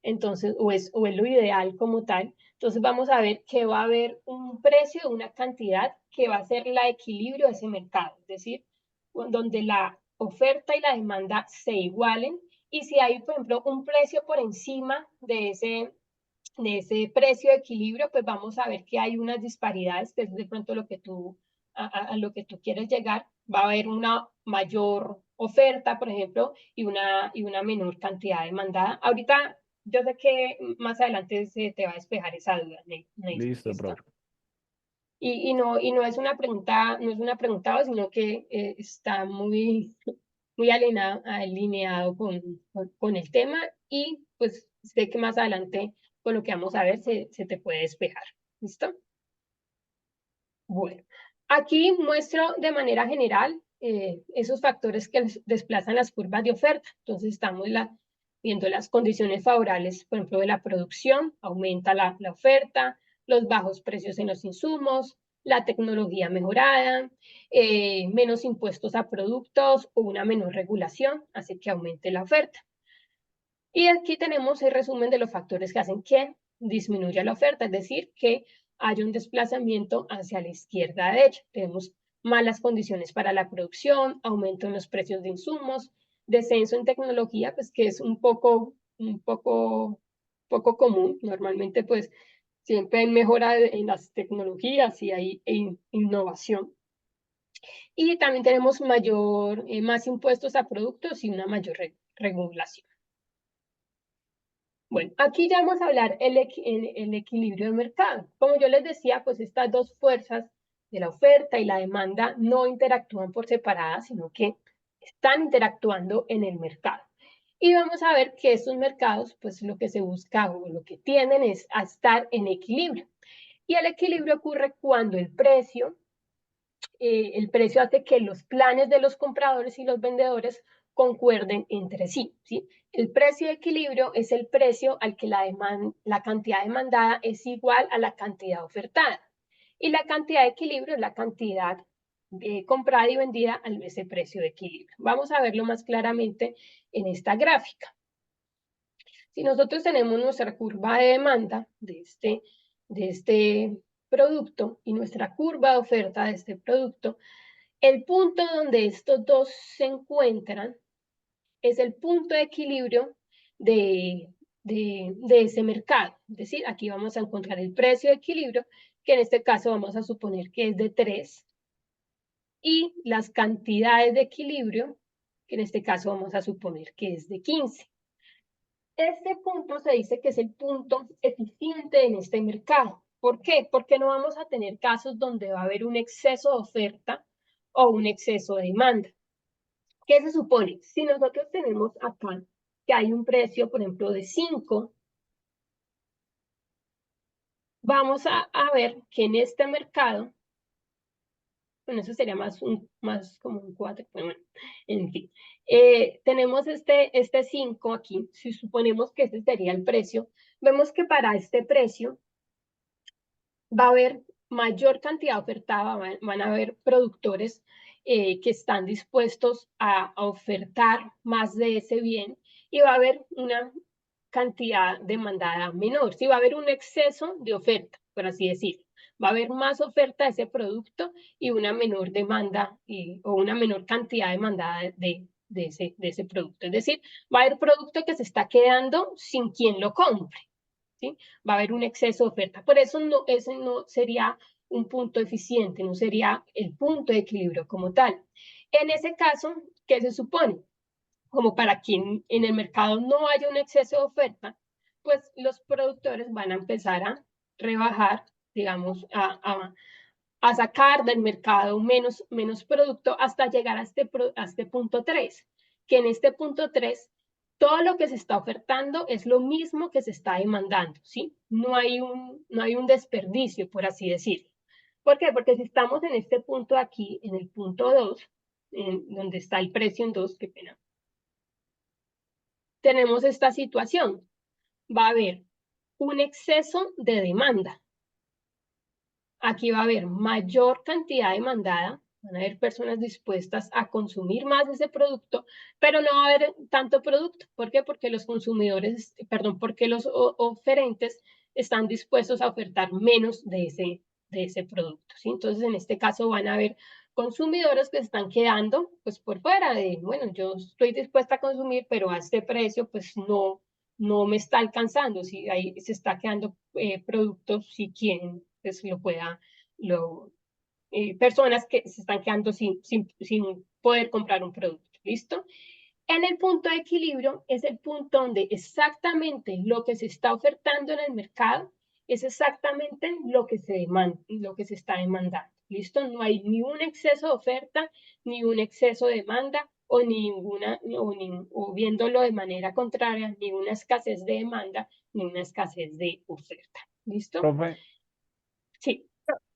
entonces, o es lo ideal como tal. Entonces vamos a ver que va a haber un precio, una cantidad que va a ser la equilibrio de ese mercado, es decir, donde la oferta y la demanda se igualen, y si hay, por ejemplo, un precio por encima de ese precio de equilibrio, pues vamos a ver que hay unas disparidades, que es de pronto lo que a lo que tú quieres llegar. Va a haber una mayor oferta, por ejemplo, y una menor cantidad demandada. Ahorita yo sé que más adelante se te va a despejar esa duda, Ney. Listo, ¿Listo? profe. y no es una pregunta, no es una preguntada, sino que está muy alineado con el tema, y pues sé que más adelante con lo que vamos a ver se te puede despejar. ¿Listo? Bueno, aquí muestro de manera general esos factores que desplazan las curvas de oferta. Entonces estamos viendo las condiciones favorables, por ejemplo, de la producción, aumenta la oferta, los bajos precios en los insumos, la tecnología mejorada, menos impuestos a productos o una menor regulación, hace que aumente la oferta. Y aquí tenemos el resumen de los factores que hacen que disminuya la oferta, es decir, que haya un desplazamiento hacia la izquierda derecha. Tenemos malas condiciones para la producción, aumento en los precios de insumos, descenso en tecnología, pues que es un poco común. Normalmente, pues siempre hay mejora en las tecnologías y hay innovación. Y también tenemos más impuestos a productos y una mayor regulación. Bueno, aquí ya vamos a hablar el equilibrio del mercado. Como yo les decía, pues estas dos fuerzas de la oferta y la demanda no interactúan por separada, sino que están interactuando en el mercado. Y vamos a ver que estos mercados, pues lo que se busca o lo que tienden es a estar en equilibrio. Y el equilibrio ocurre cuando el precio hace que los planes de los compradores y los vendedores concuerden entre sí, ¿sí? El precio de equilibrio es el precio al que la cantidad demandada es igual a la cantidad ofertada. Y la cantidad de equilibrio es la cantidad comprada y vendida a ese precio de equilibrio. Vamos a verlo más claramente en esta gráfica. Si nosotros tenemos nuestra curva de demanda de este producto y nuestra curva de oferta de este producto, el punto donde estos dos se encuentran es el punto de equilibrio de ese mercado. Es decir, aquí vamos a encontrar el precio de equilibrio, que en este caso vamos a suponer que es de 3, y las cantidades de equilibrio, que en este caso vamos a suponer que es de 15. Este punto se dice que es el punto eficiente en este mercado. ¿Por qué? Porque no vamos a tener casos donde va a haber un exceso de oferta o un exceso de demanda. ¿Qué se supone? Si nosotros tenemos acá que hay un precio, por ejemplo, de 5, vamos a ver que en este mercado, bueno, eso sería más como un 4, bueno, en fin. Tenemos este 5 aquí, si suponemos que ese sería el precio, vemos que para este precio va a haber mayor cantidad ofertada, van a haber productores que están dispuestos a ofertar más de ese bien, y va a haber una cantidad demandada menor. Sí, va a haber un exceso de oferta, por así decirlo. Va a haber más oferta de ese producto y una menor demanda o una menor cantidad demandada de ese producto. Es decir, va a haber producto que se está quedando sin quien lo compre, ¿sí? Va a haber un exceso de oferta. Por eso ese no sería un punto eficiente, no sería el punto de equilibrio como tal. En ese caso, ¿qué se supone? Como para que en el mercado no haya un exceso de oferta, pues los productores van a empezar a rebajar, digamos, a sacar del mercado menos producto hasta llegar a este punto 3, que en este punto 3 todo lo que se está ofertando es lo mismo que se está demandando, ¿sí? No hay un desperdicio, por así decirlo. ¿Por qué? Porque si estamos en este punto aquí, en el punto 2, donde está el precio en 2, qué pena, tenemos esta situación. Va a haber un exceso de demanda. Aquí va a haber mayor cantidad demandada, van a haber personas dispuestas a consumir más de ese producto, pero no va a haber tanto producto. ¿Por qué? Porque los consumidores, porque los oferentes están dispuestos a ofertar menos de ese producto, ¿sí? Entonces, en este caso van a haber consumidores que están quedando pues por fuera de, bueno, yo estoy dispuesta a consumir, pero a este precio pues no me está alcanzando. Si ahí se está quedando productos, si quien pues lo pueda, personas que se están quedando sin poder comprar un producto, ¿listo? En el punto de equilibrio es el punto donde exactamente lo que se está ofertando en el mercado es exactamente lo que se demanda, lo que se está demandando. ¿Listo? No hay ni un exceso de oferta, ni un exceso de demanda, o ninguna, o viéndolo de manera contraria, ni una escasez de demanda, ni una escasez de oferta. ¿Listo? Profe, Sí.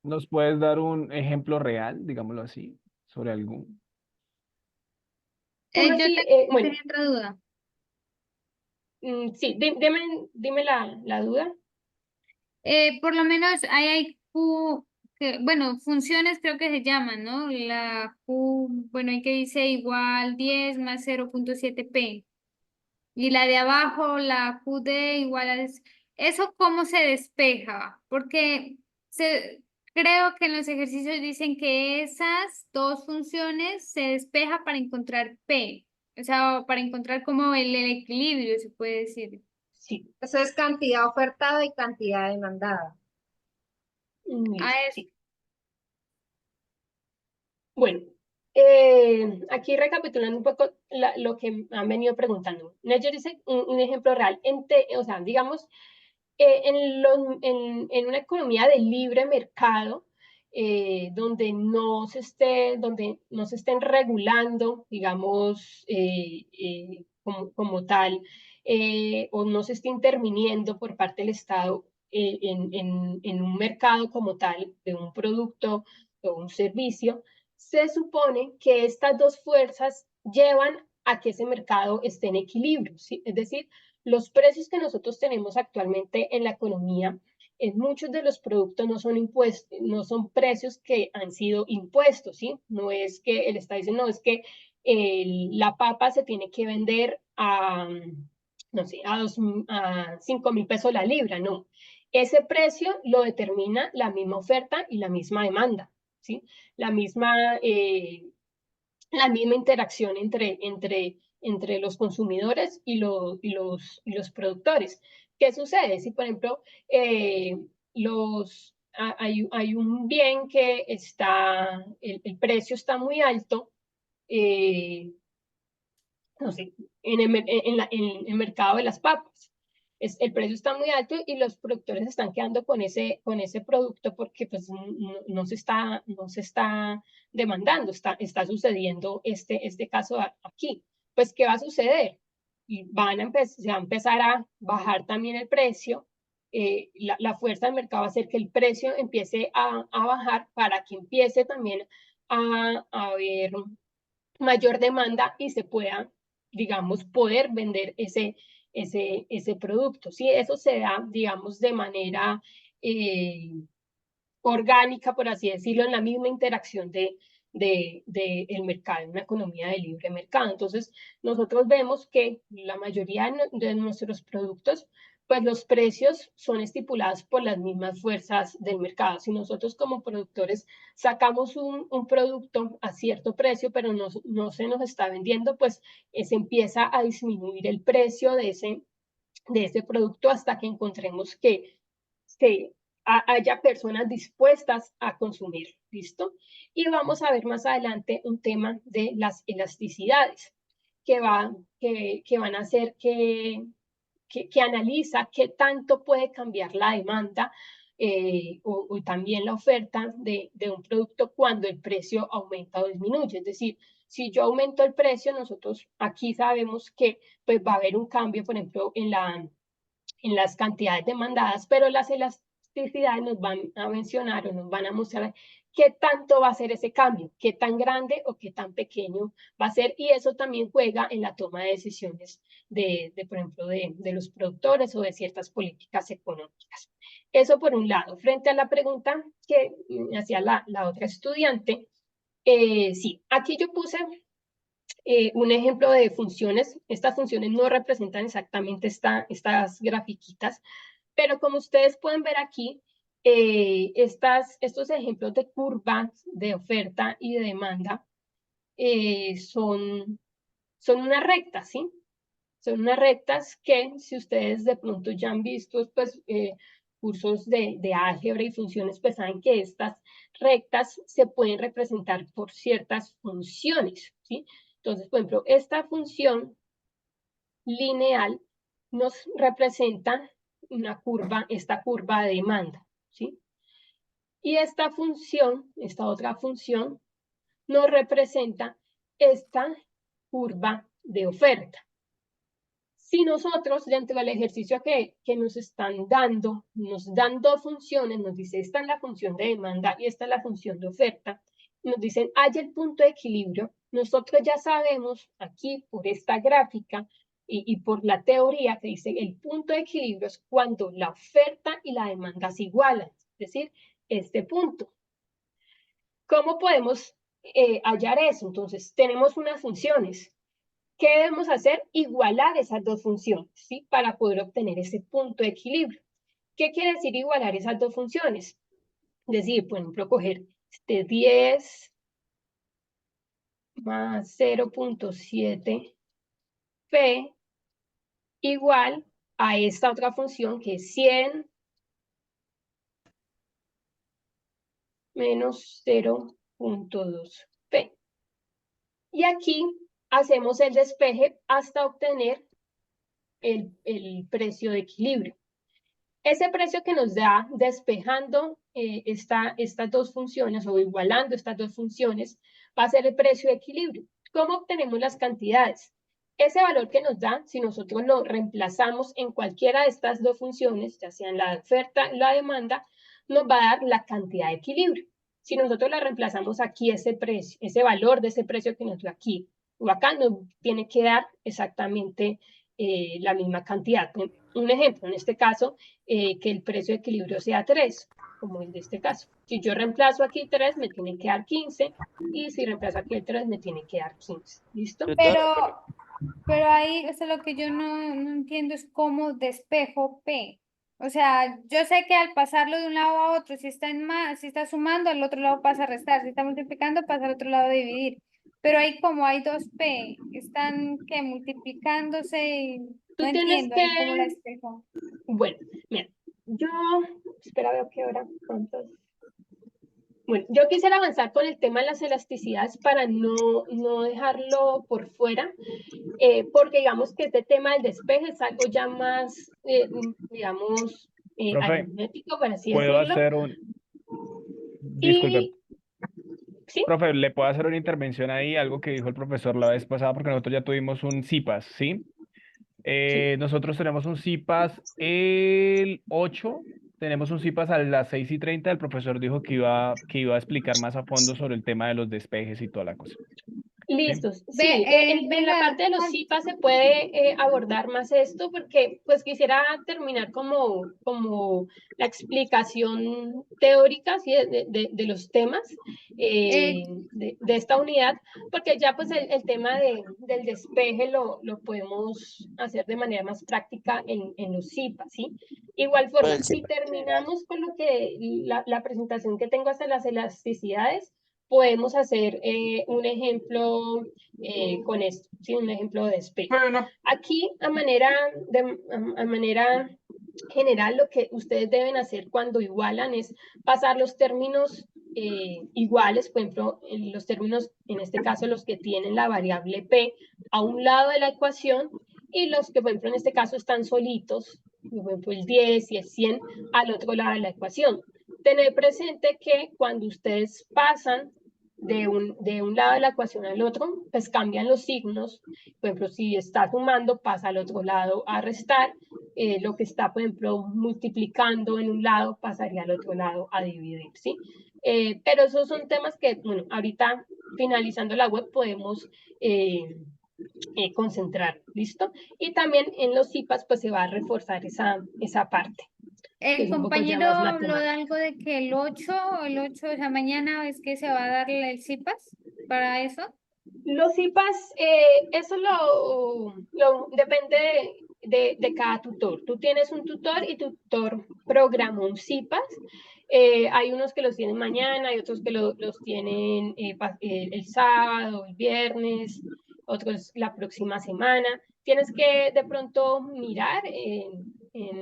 ¿nos puedes dar un ejemplo real, digámoslo así, sobre algún? ¿Cómo Yo así? Bueno, tenía otra duda. sí, dime la duda. Por lo menos ahí hay Q, bueno, funciones creo que se llaman, ¿no? La Q, bueno, ahí que dice igual 10 más 0.7p. Y la de abajo, la QD igual a... ¿Eso cómo se despeja? Porque creo que en los ejercicios dicen que esas dos funciones se despeja para encontrar P. O sea, para encontrar como el equilibrio, se puede decir. Sí. Eso es cantidad ofertada y cantidad demandada. Ah, Sí. Bueno, aquí recapitulando un poco lo que han venido preguntando. Yo dice un ejemplo real. O sea, digamos, en una economía de libre mercado, donde no se estén regulando, digamos, como tal, o no se esté interviniendo por parte del Estado en un mercado como tal, de un producto o un servicio, se supone que estas dos fuerzas llevan a que ese mercado esté en equilibrio, ¿sí? Es decir, los precios que nosotros tenemos actualmente en la economía, en muchos de los productos no son impuestos, no son precios que han sido impuestos, ¿sí? No es que él está diciendo, no, es que la papa se tiene que vender no sé, a 5.000 pesos la libra, no. Ese precio lo determina la misma oferta y la misma demanda, ¿sí? La misma interacción entre los consumidores y los productores. ¿Qué sucede? Si, por ejemplo, hay un bien que el precio está muy alto, no sé, en el mercado de las papas. El precio está muy alto y los productores están quedando con ese producto porque pues, no se está demandando, está sucediendo este caso aquí. Pues, ¿qué va a suceder? Y se va a empezar a bajar también el precio. La fuerza del mercado va a hacer que el precio empiece a bajar para que empiece también a haber mayor demanda y se pueda, digamos, poder vender ese producto. ¿Sí? Eso se da, digamos, de manera orgánica, por así decirlo, en la misma interacción el mercado, en una economía de libre mercado. Entonces, nosotros vemos que la mayoría de nuestros productos, pues los precios son estipulados por las mismas fuerzas del mercado. Si nosotros como productores sacamos un producto a cierto precio, pero no se nos está vendiendo, pues se empieza a disminuir el precio de ese producto hasta que encontremos que haya personas dispuestas a consumir. ¿Listo? Y vamos a ver más adelante un tema de las elasticidades que van a hacer que analiza qué tanto puede cambiar la demanda o también la oferta de un producto cuando el precio aumenta o disminuye. Es decir, si yo aumento el precio, nosotros aquí sabemos que pues, va a haber un cambio, por ejemplo, en las cantidades demandadas, pero las elasticidades nos van a mencionar o nos van a mostrar qué tanto va a ser ese cambio, qué tan grande o qué tan pequeño va a ser, y eso también juega en la toma de decisiones por ejemplo, de los productores o de ciertas políticas económicas. Eso por un lado. Frente a la pregunta que hacía la otra estudiante, sí, aquí yo puse un ejemplo de funciones. Estas funciones no representan exactamente estas grafiquitas, pero como ustedes pueden ver aquí, estos ejemplos de curvas de oferta y de demanda son unas rectas, ¿sí? Son unas rectas que si ustedes de pronto ya han visto pues, cursos de álgebra y funciones, pues saben que estas rectas se pueden representar por ciertas funciones, ¿sí? Entonces, por ejemplo, esta función lineal nos representa esta curva de demanda, ¿sí? Y esta función, esta otra función, nos representa esta curva de oferta. Si nosotros dentro del ejercicio que nos dan dos funciones, nos dice esta es la función de demanda y esta es la función de oferta, nos dicen hay el punto de equilibrio, nosotros ya sabemos aquí por esta gráfica y por la teoría que dice el punto de equilibrio es cuando la oferta y la demanda se igualan, es decir, este punto. ¿Cómo podemos hallar eso? Entonces, tenemos unas funciones. ¿Qué debemos hacer? Igualar esas dos funciones, ¿sí? Para poder obtener ese punto de equilibrio. ¿Qué quiere decir igualar esas dos funciones? Es decir, por ejemplo, coger 10 más 0.7 P igual a esta otra función que es 100 menos 0.2 P. Y aquí hacemos el despeje hasta obtener el precio de equilibrio. Ese precio que nos da despejando estas dos funciones o igualando estas dos funciones va a ser el precio de equilibrio. ¿Cómo obtenemos las cantidades? Ese valor que nos da, si nosotros lo reemplazamos en cualquiera de estas dos funciones, ya sea en la oferta o la demanda, nos va a dar la cantidad de equilibrio. Si nosotros la reemplazamos aquí, ese precio, ese valor de ese precio que nos dio aquí o acá, nos tiene que dar exactamente la misma cantidad. Un ejemplo, en este caso, que el precio de equilibrio sea 3, como en este caso. Si yo reemplazo aquí 3, me tiene que dar 15, y si reemplazo aquí el 3, me tiene que dar 15. ¿Listo? Pero ahí, o sea, lo que yo no entiendo es cómo despejo P. O sea, yo sé que al pasarlo de un lado a otro, si está si está sumando, al otro lado pasa a restar, si está multiplicando, pasa al otro lado a dividir. Pero ahí como hay dos P, están que multiplicándose y Tú no tienes entiendo ahí cómo la despejo. Bueno, mira, espera, veo qué hora, cuántos. Bueno, yo quisiera avanzar con el tema de las elasticidades para no dejarlo por fuera, porque digamos que este tema del despeje es algo ya más, digamos, Profe, aritmético, por así ¿puedo decirlo. hacer un... Disculpe. ¿Sí? Profe, ¿le puedo hacer una intervención ahí? Algo que dijo el profesor la vez pasada, porque nosotros ya tuvimos un CIPAS, ¿sí? Nosotros tenemos un CIPAS el 8, tenemos un CIPAS a las 6:30. El profesor dijo que iba a explicar más a fondo sobre el tema de los despejes y toda la cosa. Listos. Sí, en la parte de los CIPAS se puede abordar más esto porque pues quisiera terminar como la explicación teórica, ¿sí? de los temas de esta unidad, porque ya pues el tema del despeje lo podemos hacer de manera más práctica en los CIPAS, ¿sí? Igual forma, si terminamos con lo que la presentación que tengo hasta las elasticidades, podemos hacer un ejemplo con esto, ¿sí? Un ejemplo de despeje. Aquí, a manera general, lo que ustedes deben hacer cuando igualan es pasar los términos iguales, por ejemplo, los términos, en este caso, los que tienen la variable P a un lado de la ecuación y los que, por ejemplo, en este caso están solitos, por ejemplo, el 10 y el 100 al otro lado de la ecuación. Tener presente que cuando ustedes pasan de un lado de la ecuación al otro, pues cambian los signos. Por ejemplo, si está sumando, pasa al otro lado a restar. Lo que está, por ejemplo, multiplicando en un lado, pasaría al otro lado a dividir, ¿sí? Pero esos son temas que, bueno, ahorita finalizando la web podemos concentrar, ¿listo? Y también en los CIPAS, pues se va a reforzar esa parte. El compañero habló de algo de que el 8 de la mañana es que se va a dar el CIPAS para eso. Los CIPAS, eso depende de cada tutor. Tú tienes un tutor y tu tutor programa un CIPAS. Hay unos que los tienen mañana, hay otros que los tienen el sábado, el viernes, otros la próxima semana. Tienes que de pronto mirar en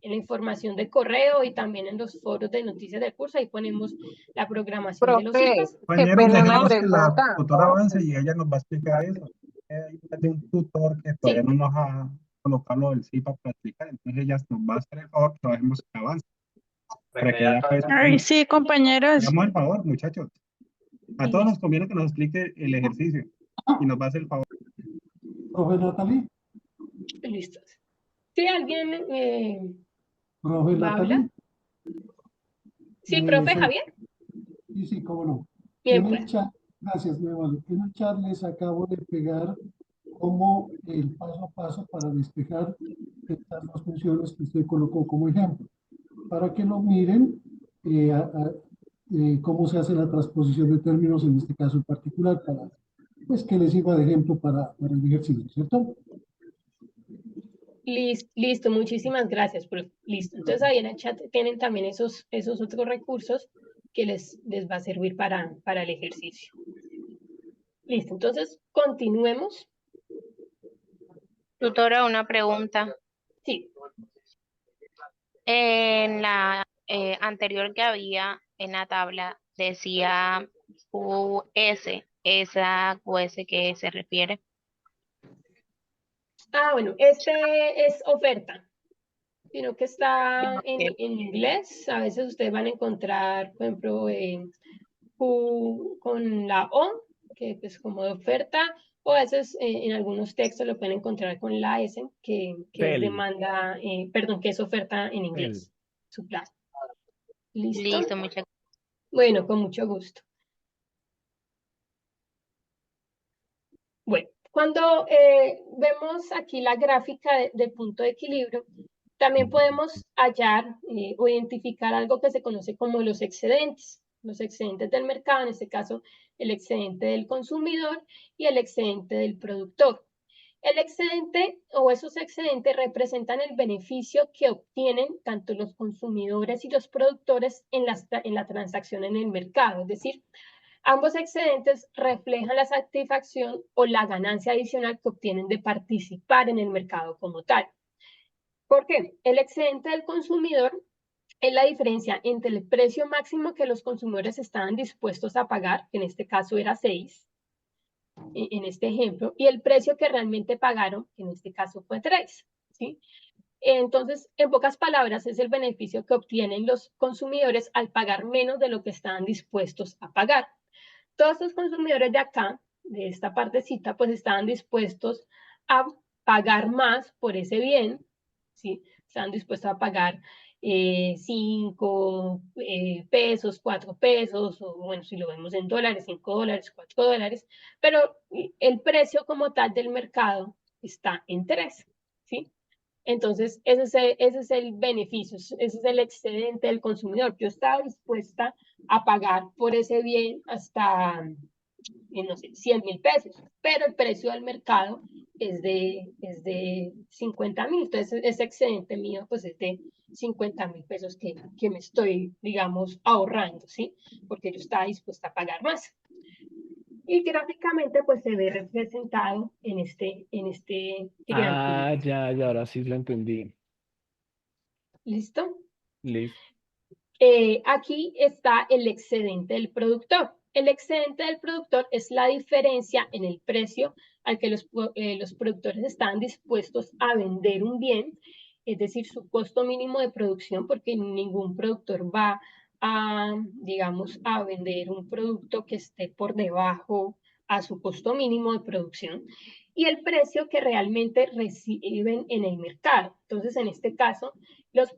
la información de correo y también en los foros de noticias del curso, ahí ponemos la programación de los CIPAS. Compañeros, dejemos que la tutora avance y ella nos va a explicar eso. Hay más de un tutor que todavía no nos ha colocarlo del sí para explicar. Entonces ella nos va a hacer el favor que trabajemos en avance. Para que ya pues, Ay, sí, compañeros. hagamos el favor, muchachos. A todos nos conviene que nos explique el ejercicio y nos va a hacer el favor. Profe Natalie, Listo. Si alguien profe va a hablar. Natalie. Sí, profe soy- Javier. Sí, cómo no. Bien, En el pues. chat, gracias, muy amable. En el chat les acabo de pegar como el paso a paso para despejar estas dos funciones que usted colocó como ejemplo, para que lo miren cómo se hace la transposición de términos en este caso en particular, para pues que les sirva de ejemplo para el ejercicio, ¿cierto? Listo, muchísimas gracias, profe. Listo. Entonces ahí en el chat tienen también esos otros recursos que les va a servir para el ejercicio. Listo, entonces continuemos. Tutora, una pregunta. Sí. En la anterior que había en la tabla decía QS, ¿esa QS que se refiere? Bueno, este es oferta, sino que está en inglés. A veces ustedes van a encontrar, por ejemplo, Q con la O, que es como de oferta, o a veces en algunos textos lo pueden encontrar con la S, que es demanda, perdón, que es oferta en inglés. Supply. ¿Listo? Listo, muchas gracias. Bueno, con mucho gusto. Bueno, cuando vemos aquí la gráfica del punto de equilibrio, también podemos hallar o identificar algo que se conoce como los excedentes del mercado, en este caso el excedente del consumidor y el excedente del productor. El excedente o esos excedentes representan el beneficio que obtienen tanto los consumidores y los productores en la transacción en el mercado, es decir, ambos excedentes reflejan la satisfacción o la ganancia adicional que obtienen de participar en el mercado como tal. ¿Por qué? El excedente del consumidor es la diferencia entre el precio máximo que los consumidores estaban dispuestos a pagar, que en este caso era 6, en este ejemplo, y el precio que realmente pagaron, que en este caso fue 3, ¿sí? Entonces, en pocas palabras, es el beneficio que obtienen los consumidores al pagar menos de lo que estaban dispuestos a pagar. Todos los consumidores de acá, de esta partecita, pues estaban dispuestos a pagar más por ese bien, ¿sí? Estaban dispuestos a pagar 5 pesos, 4 pesos, o bueno, si lo vemos en dólares, 5 dólares, 4 dólares, pero el precio como tal del mercado está en 3, ¿sí? Entonces, ese es el beneficio, ese es el excedente del consumidor. Yo estaba dispuesta a pagar por ese bien hasta, no sé, 100.000 pesos, pero el precio del mercado es de 50.000. Entonces, ese excedente mío, pues es de 50.000 pesos que me estoy, digamos, ahorrando, ¿sí? Porque yo estaba dispuesta a pagar más. Y gráficamente, pues se ve representado en este triángulo. Ya, ahora sí lo entendí. ¿Listo? Listo. Aquí está el excedente del productor. El excedente del productor es la diferencia en el precio al que los productores están dispuestos a vender un bien, es decir, su costo mínimo de producción, porque ningún productor va a, digamos, a vender un producto que esté por debajo a su costo mínimo de producción, y el precio que realmente reciben en el mercado. Entonces, en este caso,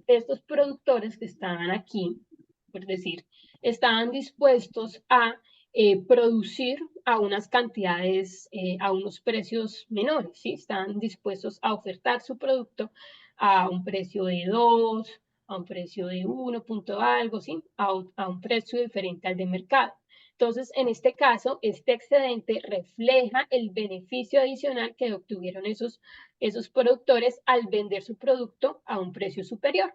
estos productores que estaban aquí, por decir, estaban dispuestos a producir a unas cantidades, a unos precios menores, ¿sí? Estaban dispuestos a ofertar su producto a un precio de 2, a un precio de 1 punto algo, ¿sí? A un precio diferente al de mercado. Entonces, en este caso, este excedente refleja el beneficio adicional que obtuvieron esos productores al vender su producto a un precio superior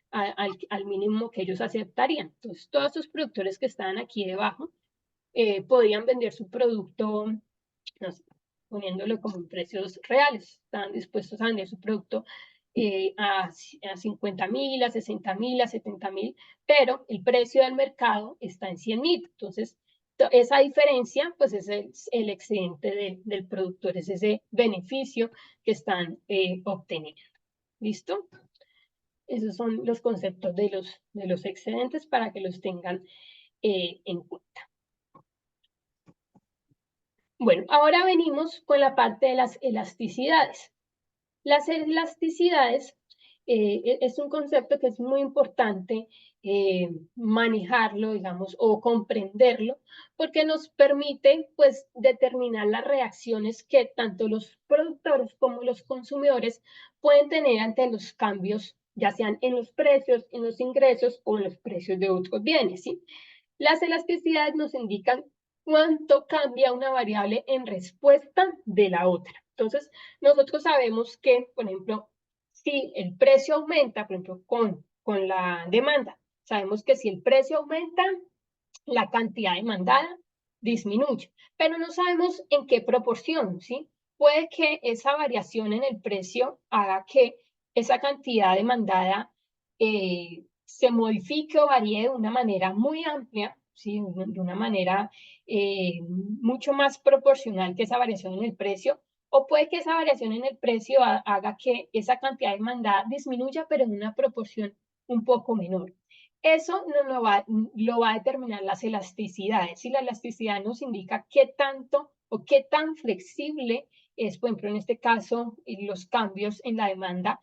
al mínimo que ellos aceptarían. Entonces, todos esos productores que estaban aquí debajo podían vender su producto, no sé, poniéndolo como en precios reales. Estaban dispuestos a vender su producto a 50.000, a 60.000, a 70.000, pero el precio del mercado está en 100.000. Entonces, esa diferencia, pues es el excedente del productor, es ese beneficio que están obteniendo. ¿Listo? Esos son los conceptos de los excedentes para que los tengan en cuenta. Bueno, ahora venimos con la parte de las elasticidades. Las elasticidades es un concepto que es muy importante manejarlo, digamos, o comprenderlo, porque nos permite, pues, determinar las reacciones que tanto los productores como los consumidores pueden tener ante los cambios, ya sean en los precios, en los ingresos o en los precios de otros bienes, ¿sí? Las elasticidades nos indican cuánto cambia una variable en respuesta de la otra. Entonces, nosotros sabemos que, por ejemplo, si el precio aumenta, por ejemplo, con la demanda, sabemos que si el precio aumenta, la cantidad demandada disminuye, pero no sabemos en qué proporción, ¿sí? Puede que esa variación en el precio haga que esa cantidad demandada se modifique o varíe de una manera muy amplia, ¿sí? De una manera mucho más proporcional que esa variación en el precio, o puede que esa variación en el precio haga que esa cantidad demandada disminuya, pero en una proporción un poco menor. Eso lo va a determinar las elasticidades, y la elasticidad nos indica qué tanto o qué tan flexible es, por ejemplo, en este caso, los cambios en la demanda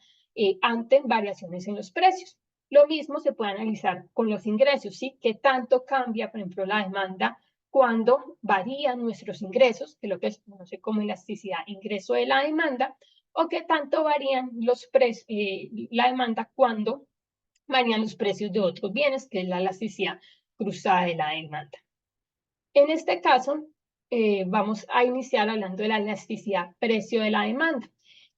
ante variaciones en los precios. Lo mismo se puede analizar con los ingresos, ¿sí? ¿Qué tanto cambia, por ejemplo, la demanda cuando varían nuestros ingresos, que es lo que se conoce como elasticidad ingreso de la demanda, o qué tanto varían la demanda cuando varían los precios de otros bienes, que es la elasticidad cruzada de la demanda. En este caso, vamos a iniciar hablando de la elasticidad precio de la demanda,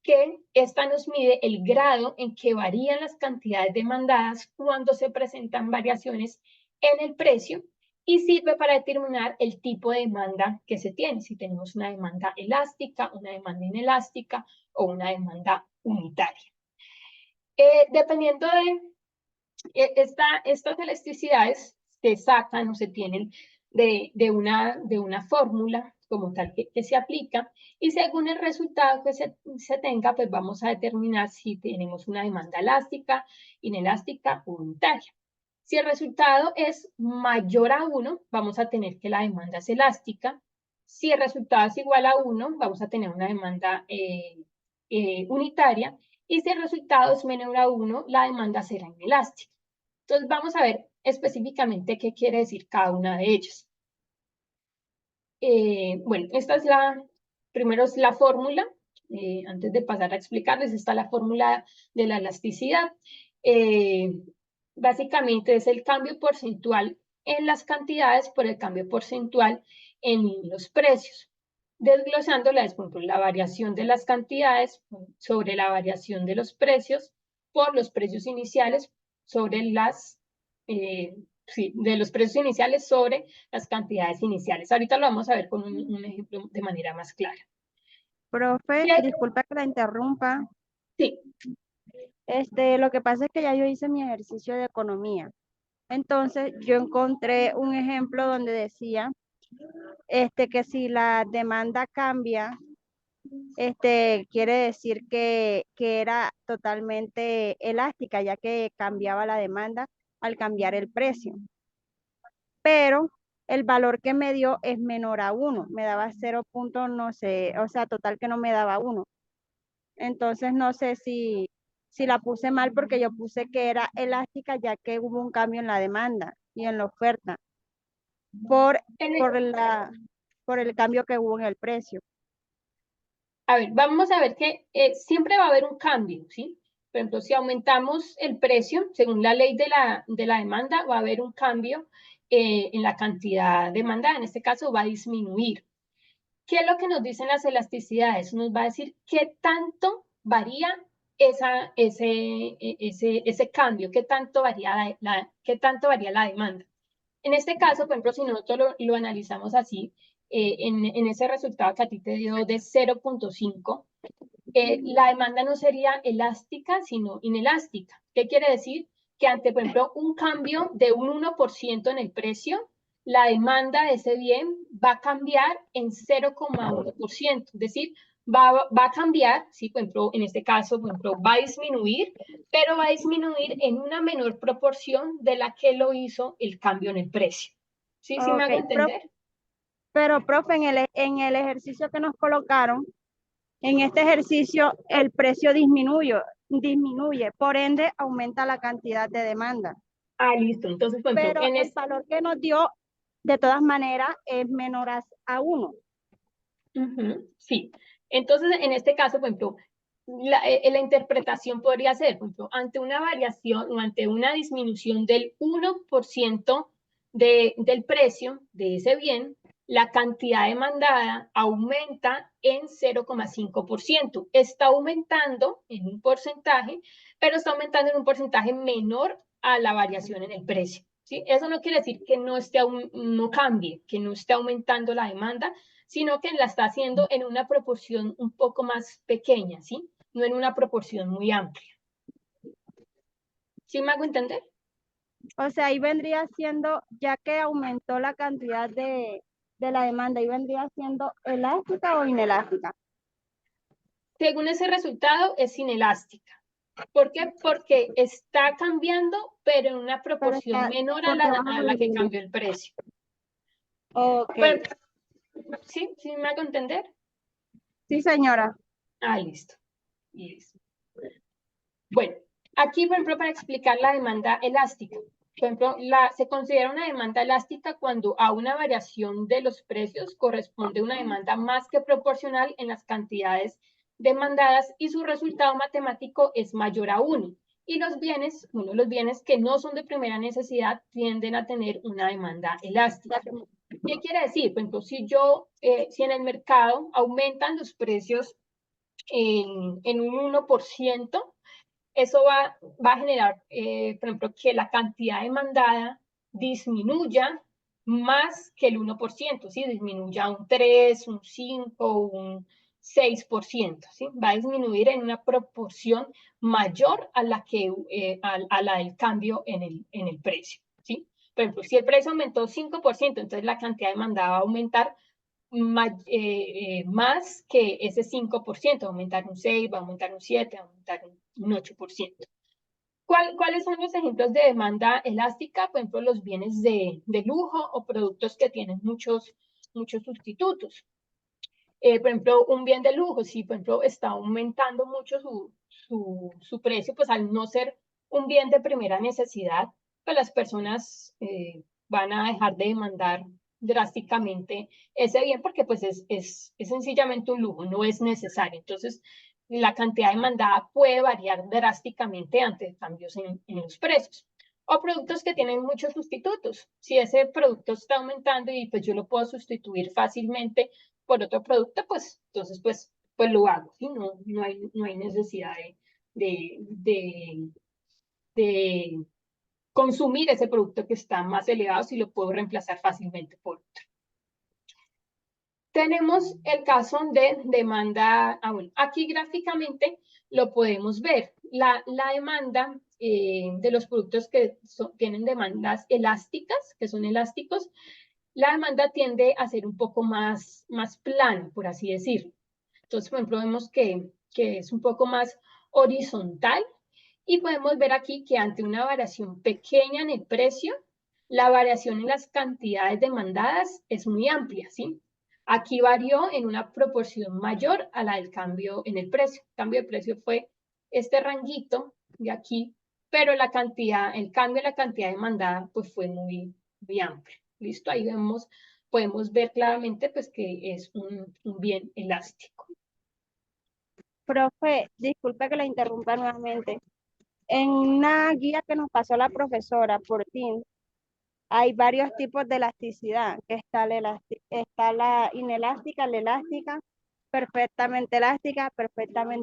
que esta nos mide el grado en que varían las cantidades demandadas cuando se presentan variaciones en el precio y sirve para determinar el tipo de demanda que se tiene, si tenemos una demanda elástica, una demanda inelástica o una demanda unitaria. Dependiendo de estas elasticidades se sacan o se tienen de una fórmula como tal que se aplica, y según el resultado que se tenga, pues vamos a determinar si tenemos una demanda elástica, inelástica o unitaria. Si el resultado es mayor a 1, vamos a tener que la demanda es elástica. Si el resultado es igual a 1, vamos a tener una demanda unitaria. Y si el resultado es menor a 1, la demanda será inelástica. Entonces vamos a ver específicamente qué quiere decir cada una de ellas. Bueno, esta es primero es la fórmula. Antes de pasar a explicarles, está la fórmula de la elasticidad. Básicamente es el cambio porcentual en las cantidades por el cambio porcentual en los precios. Desglosándola es, por ejemplo, la variación de las cantidades sobre la variación de los precios por los precios iniciales sobre de los precios iniciales sobre las cantidades iniciales. Ahorita lo vamos a ver con un ejemplo de manera más clara. Profe, disculpa que la interrumpa. Sí. Lo que pasa es que ya yo hice mi ejercicio de economía. Entonces, yo encontré un ejemplo donde decía que si la demanda cambia, quiere decir que era totalmente elástica, ya que cambiaba la demanda al cambiar el precio. Pero el valor que me dio es menor a 1, me daba 0. No sé, o sea, total que no me daba 1. Entonces, no sé si la puse mal porque yo puse que era elástica, ya que hubo un cambio en la demanda y en la oferta por el cambio que hubo en el precio. A ver, vamos a ver que siempre va a haber un cambio, ¿sí? Por ejemplo, si aumentamos el precio, según la ley de la demanda, va a haber un cambio en la cantidad demandada. En este caso, va a disminuir. ¿Qué es lo que nos dicen las elasticidades? Nos va a decir qué tanto varía ese cambio, qué tanto varía la demanda. En este caso, por ejemplo, si nosotros lo analizamos así, en ese resultado que a ti te dio de 0.5, la demanda no sería elástica, sino inelástica. ¿Qué quiere decir? Que ante, por ejemplo, un cambio de un 1% en el precio, la demanda de ese bien va a cambiar en 0,1%, es decir, va a cambiar, ¿sí? Por ejemplo, en este caso, por ejemplo, va a disminuir, pero va a disminuir en una menor proporción de la que lo hizo el cambio en el precio. ¿Sí? ¿Sí me hago entender? Pero, profe, en el ejercicio que nos colocaron, en este ejercicio el precio disminuye, por ende aumenta la cantidad de demanda. Ah, listo. Entonces, por ejemplo, Pero el valor que nos dio, de todas maneras, es menor a 1. Sí. Entonces, en este caso, por ejemplo, la interpretación podría ser, por ejemplo, ante una variación o ante una disminución del 1% del precio de ese bien, la cantidad demandada aumenta en 0,5%. Está aumentando en un porcentaje, pero está aumentando en un porcentaje menor a la variación en el precio. ¿Sí? Eso no quiere decir que no cambie, que no esté aumentando la demanda, sino que la está haciendo en una proporción un poco más pequeña, ¿sí? No en una proporción muy amplia. ¿Sí me hago entender? O sea, ahí vendría siendo, ya que aumentó la cantidad de la demanda, ahí vendría siendo elástica o inelástica. Según ese resultado, es inelástica. ¿Por qué? Porque está cambiando, pero en una proporción menor a la que cambió el precio. Ok. Pero, ¿sí? ¿Sí me hago entender? Sí, señora. Ah, listo. Listo. Bueno, aquí, por ejemplo, para explicar la demanda elástica. Por ejemplo, se considera una demanda elástica cuando a una variación de los precios corresponde una demanda más que proporcional en las cantidades demandadas y su resultado matemático es mayor a 1. Y los bienes que no son de primera necesidad tienden a tener una demanda elástica. ¿Qué quiere decir? Por ejemplo, si en el mercado aumentan los precios en un 1%, eso va a generar, por ejemplo, que la cantidad demandada disminuya más que el 1%, ¿sí? Disminuya un 3, un 5, un 6%, ¿sí? Va a disminuir en una proporción mayor a la del cambio en el precio, ¿sí? Por ejemplo, si el precio aumentó 5%, entonces la cantidad demandada va a aumentar más que ese 5%, va a aumentar un 6, va a aumentar un 7, va a aumentar un 8%. ¿Cuáles son los ejemplos de demanda elástica? Por ejemplo, los bienes de lujo o productos que tienen muchos sustitutos. Por ejemplo, un bien de lujo, si por ejemplo está aumentando mucho su precio, pues al no ser un bien de primera necesidad, pues las personas van a dejar de demandar drásticamente ese bien porque pues es sencillamente un lujo, no es necesario. Entonces, la cantidad demandada puede variar drásticamente ante cambios en los precios. O productos que tienen muchos sustitutos. Si ese producto está aumentando y pues yo lo puedo sustituir fácilmente por otro producto, pues entonces pues lo hago, ¿sí? No hay necesidad de consumir ese producto que está más elevado si lo puedo reemplazar fácilmente por otro. Tenemos el caso de demanda, bueno, aquí gráficamente lo podemos ver. La demanda de los productos que tienen demandas elásticas, que son elásticos, la demanda tiende a ser un poco más plana, por así decirlo. Entonces, por ejemplo, vemos que es un poco más horizontal y podemos ver aquí que ante una variación pequeña en el precio, la variación en las cantidades demandadas es muy amplia, ¿sí? Aquí varió en una proporción mayor a la del cambio en el precio. El cambio de precio fue este ranguito de aquí, pero el cambio en la cantidad demandada pues fue muy amplio. ¿Listo? Ahí podemos ver claramente pues que es un bien elástico. Profe, disculpe que la interrumpa nuevamente. En una guía que nos pasó la profesora por Teams, hay varios tipos de elasticidad, que está la inelástica, la elástica, perfectamente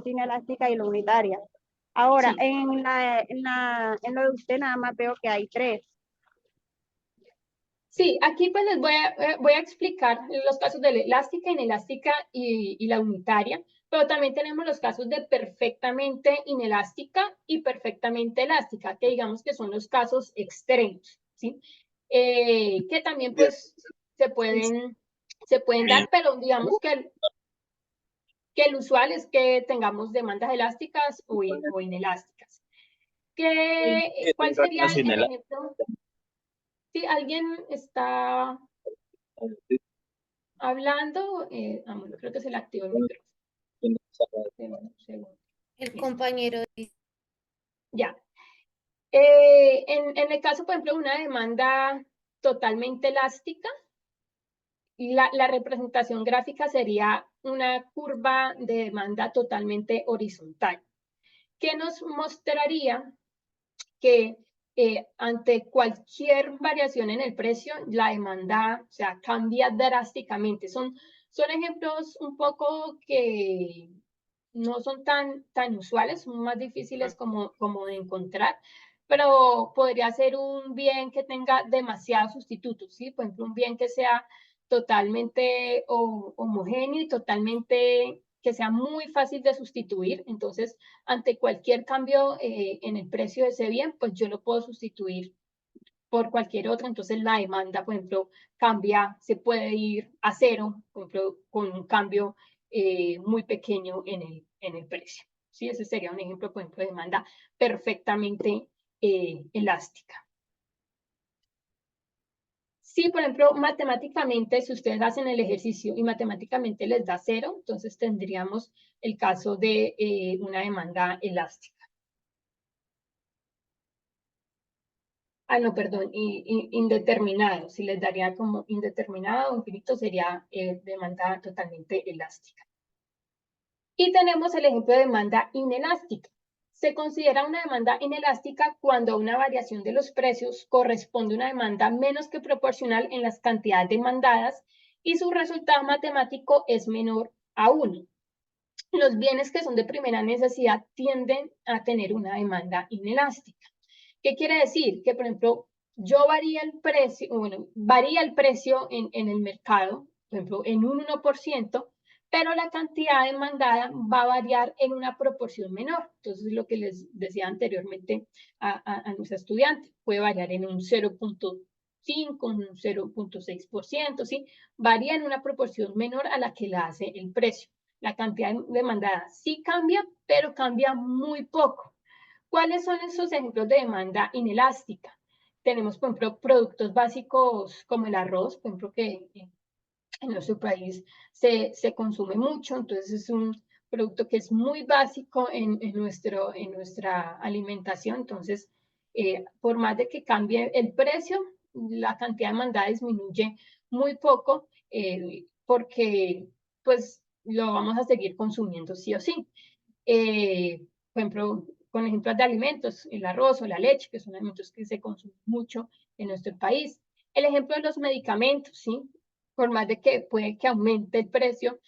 inelástica y la unitaria. Ahora, Sí. en lo de usted nada más veo que hay 3. Sí, aquí pues les voy a explicar los casos de la elástica, inelástica y la unitaria, pero también tenemos los casos de perfectamente inelástica y perfectamente elástica, que digamos que son los casos extremos, ¿sí? que también pues se pueden dar, pero digamos que el usual es que tengamos demandas elásticas o inelásticas. ¿Cuál sería el ejemplo? Si alguien está hablando, bueno, creo que se le activó el micrófono. El compañero. Ya. En el caso, por ejemplo, de una demanda totalmente elástica, la representación gráfica sería una curva de demanda totalmente horizontal, que nos mostraría que ante cualquier variación en el precio, la demanda, o sea, cambia drásticamente. Son ejemplos un poco que no son tan usuales, son más difíciles como de encontrar, pero podría ser un bien que tenga demasiados sustitutos, ¿sí? Por ejemplo, un bien que sea totalmente homogéneo y totalmente que sea muy fácil de sustituir. Entonces, ante cualquier cambio en el precio de ese bien, pues yo lo puedo sustituir por cualquier otro. Entonces, la demanda, por ejemplo, cambia, se puede ir a cero, por ejemplo, con un cambio muy pequeño en el precio. ¿Sí? Ese sería un ejemplo, por ejemplo, de demanda perfectamente elástica. Sí, por ejemplo, matemáticamente, si ustedes hacen el ejercicio y matemáticamente les da cero, entonces tendríamos el caso de una demanda elástica. No, perdón, indeterminado. Si les daría como indeterminado o infinito, sería demanda totalmente elástica. Y tenemos el ejemplo de demanda inelástica. Se considera una demanda inelástica cuando a una variación de los precios corresponde una demanda menos que proporcional en las cantidades demandadas y su resultado matemático es menor a 1. Los bienes que son de primera necesidad tienden a tener una demanda inelástica. ¿Qué quiere decir? Que, por ejemplo, varía el precio en el mercado, por ejemplo, en un 1%, pero la cantidad demandada va a variar en una proporción menor. Entonces, lo que les decía anteriormente a nuestra estudiante, puede variar en un 0.5, un 0.6%, ¿sí? Varía en una proporción menor a la que la hace el precio. La cantidad demandada sí cambia, pero cambia muy poco. ¿Cuáles son esos ejemplos de demanda inelástica? Tenemos, por ejemplo, productos básicos como el arroz, por ejemplo, que en nuestro país se consume mucho, entonces es un producto que es muy básico en nuestra alimentación, entonces por más de que cambie el precio, la cantidad demandada disminuye muy poco porque pues lo vamos a seguir consumiendo sí o sí. Por ejemplo, con ejemplos de alimentos, el arroz o la leche, que son alimentos que se consumen mucho en nuestro país. El ejemplo de los medicamentos, ¿sí? Por más de que puede que aumente el precio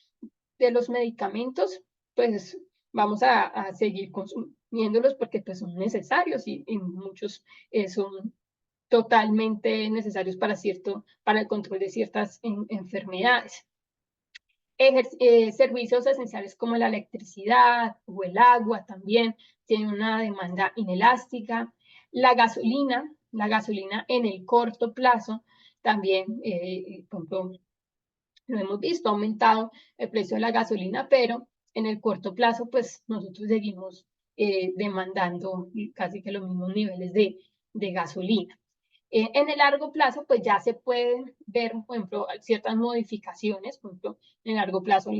de los medicamentos, pues vamos a seguir consumiéndolos porque pues son necesarios y muchos son totalmente necesarios para el control de ciertas enfermedades. Servicios esenciales como la electricidad o el agua también tienen una demanda inelástica. La gasolina en el corto plazo también, por ejemplo, lo hemos visto, ha aumentado el precio de la gasolina, pero en el corto plazo, pues nosotros seguimos demandando casi que los mismos niveles de gasolina. En el largo plazo, pues ya se pueden ver, por ejemplo, ciertas modificaciones. Por ejemplo, en el largo plazo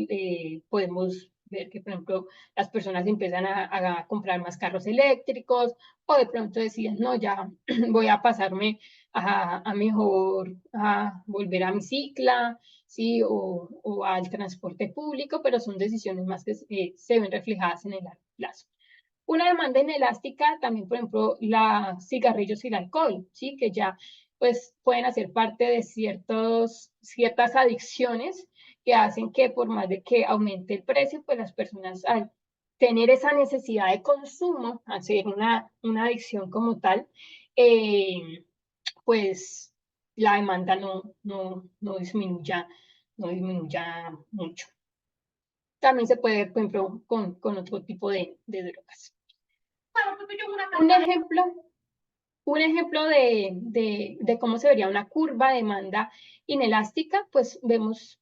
podemos ver que, por ejemplo, las personas empiezan a comprar más carros eléctricos o de pronto deciden, no, ya voy a pasarme a mejor a volver a mi cicla, ¿sí? O al transporte público, pero son decisiones más que se ven reflejadas en el largo plazo. Una demanda inelástica también, por ejemplo, los cigarrillos y el alcohol, ¿sí? Que ya pues pueden hacer parte de ciertas adicciones que hacen que por más de que aumente el precio, pues las personas al tener esa necesidad de consumo, hacer una adicción como tal, pues la demanda no disminuya mucho. También se puede ver, por ejemplo, con otro tipo de drogas. Un ejemplo Un ejemplo de cómo se vería una curva de demanda inelástica, pues vemos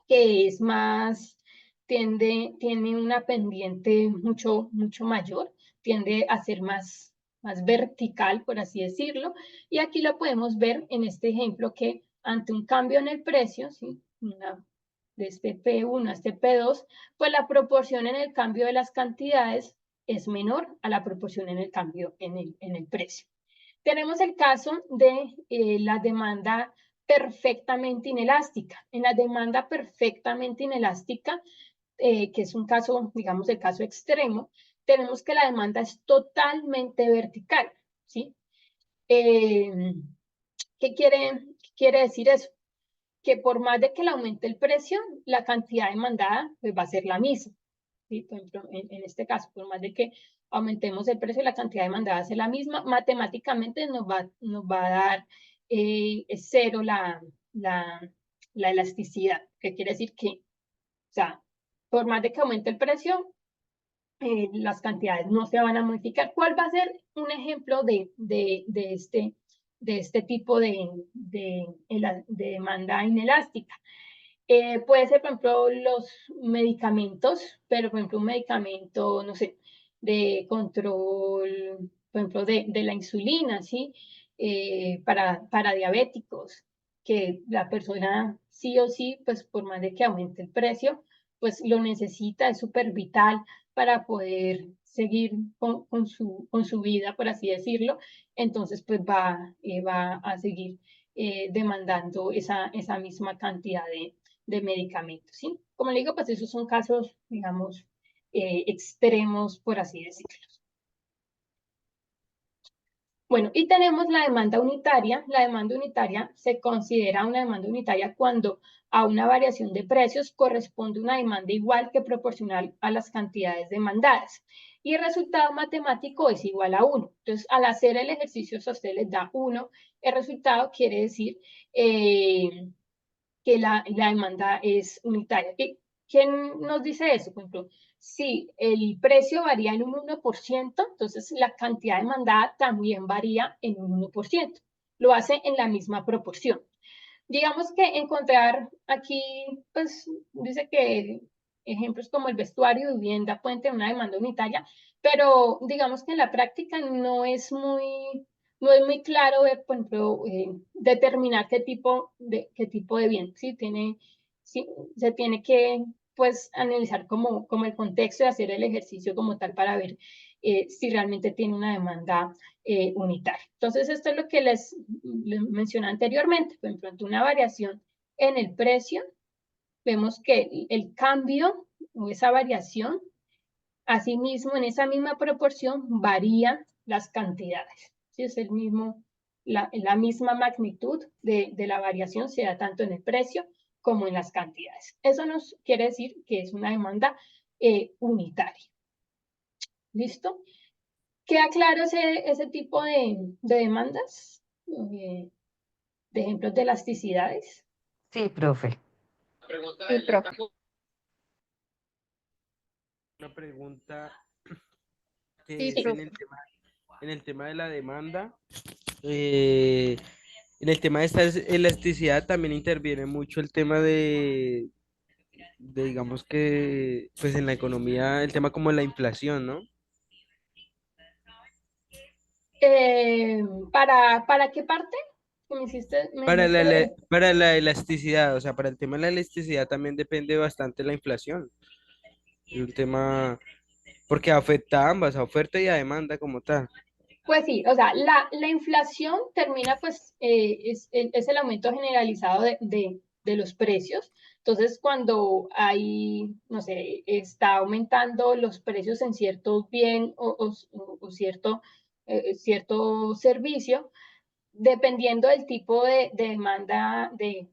que es más, tiene una pendiente mucho mayor, tiende a ser más vertical, por así decirlo, y aquí lo podemos ver en este ejemplo que ante un cambio en el precio, ¿sí? De este P1 a este P2, pues la proporción en el cambio de las cantidades es menor a la proporción en el cambio en el precio. Tenemos el caso de la demanda perfectamente inelástica. En la demanda perfectamente inelástica, que es un caso, digamos, el caso extremo, tenemos que la demanda es totalmente vertical, ¿sí? ¿Qué quiere decir eso? Que por más de que le aumente el precio, la cantidad demandada pues, va a ser la misma. ¿Sí? Por ejemplo, en este caso, por más de que aumentemos el precio, la cantidad demandada es la misma, matemáticamente nos va a dar cero la elasticidad, que quiere decir que, o sea, por más de que aumente el precio, las cantidades no se van a modificar. ¿Cuál va a ser un ejemplo de este tipo de demanda inelástica? Puede ser, por ejemplo, los medicamentos, pero, por ejemplo, un medicamento, no sé, de control, por ejemplo, de la insulina, ¿sí? Para diabéticos, que la persona sí o sí, pues por más de que aumente el precio, pues lo necesita, es súper vital para poder seguir con su vida, por así decirlo. Entonces, pues va a seguir demandando esa misma cantidad de medicamentos, ¿sí? Como le digo, pues esos son casos, digamos, extremos, por así decirlo. Bueno, y tenemos la demanda unitaria. La demanda unitaria se considera una demanda unitaria cuando a una variación de precios corresponde una demanda igual que proporcional a las cantidades demandadas. Y el resultado matemático es igual a 1. Entonces, al hacer el ejercicio, si a usted les da 1, el resultado quiere decir que la demanda es unitaria. ¿Quién nos dice eso? Por ejemplo, si el precio varía en un 1%, entonces la cantidad demandada también varía en un 1%. Lo hace en la misma proporción. Digamos que encontrar aquí, pues dice que ejemplos como el vestuario y vivienda pueden tener una demanda unitaria, pero digamos que en la práctica no es muy claro ver, por ejemplo, determinar qué tipo de bien, ¿sí? Se tiene que, pues, analizar como el contexto y hacer el ejercicio como tal para ver si realmente tiene una demanda unitaria. Entonces, esto es lo que les mencioné anteriormente. Por ejemplo, ante una variación en el precio, vemos que el cambio o esa variación, asimismo, en esa misma proporción, varían las cantidades. ¿Sí? Es la misma magnitud de la variación, se da tanto en el precio como en las cantidades. Eso nos quiere decir que es una demanda unitaria. ¿Listo? ¿Queda claro ese tipo de demandas? De ejemplos de elasticidades. Sí, profe. Sí, profe. Una pregunta que Sí, es profe. en el tema de la demanda. En el tema de esta elasticidad también interviene mucho el tema digamos que, pues en la economía, el tema como la inflación, ¿no? ¿Para qué parte? ¿Me hiciste? Para la elasticidad, o sea, para el tema de la elasticidad también depende bastante la inflación. Es un tema, porque afecta a ambas, a oferta y a demanda como tal. Pues sí, o sea, la inflación termina, pues, es el aumento generalizado de los precios. Entonces, cuando hay, no sé, está aumentando los precios en cierto bien o cierto servicio, dependiendo del tipo de demanda de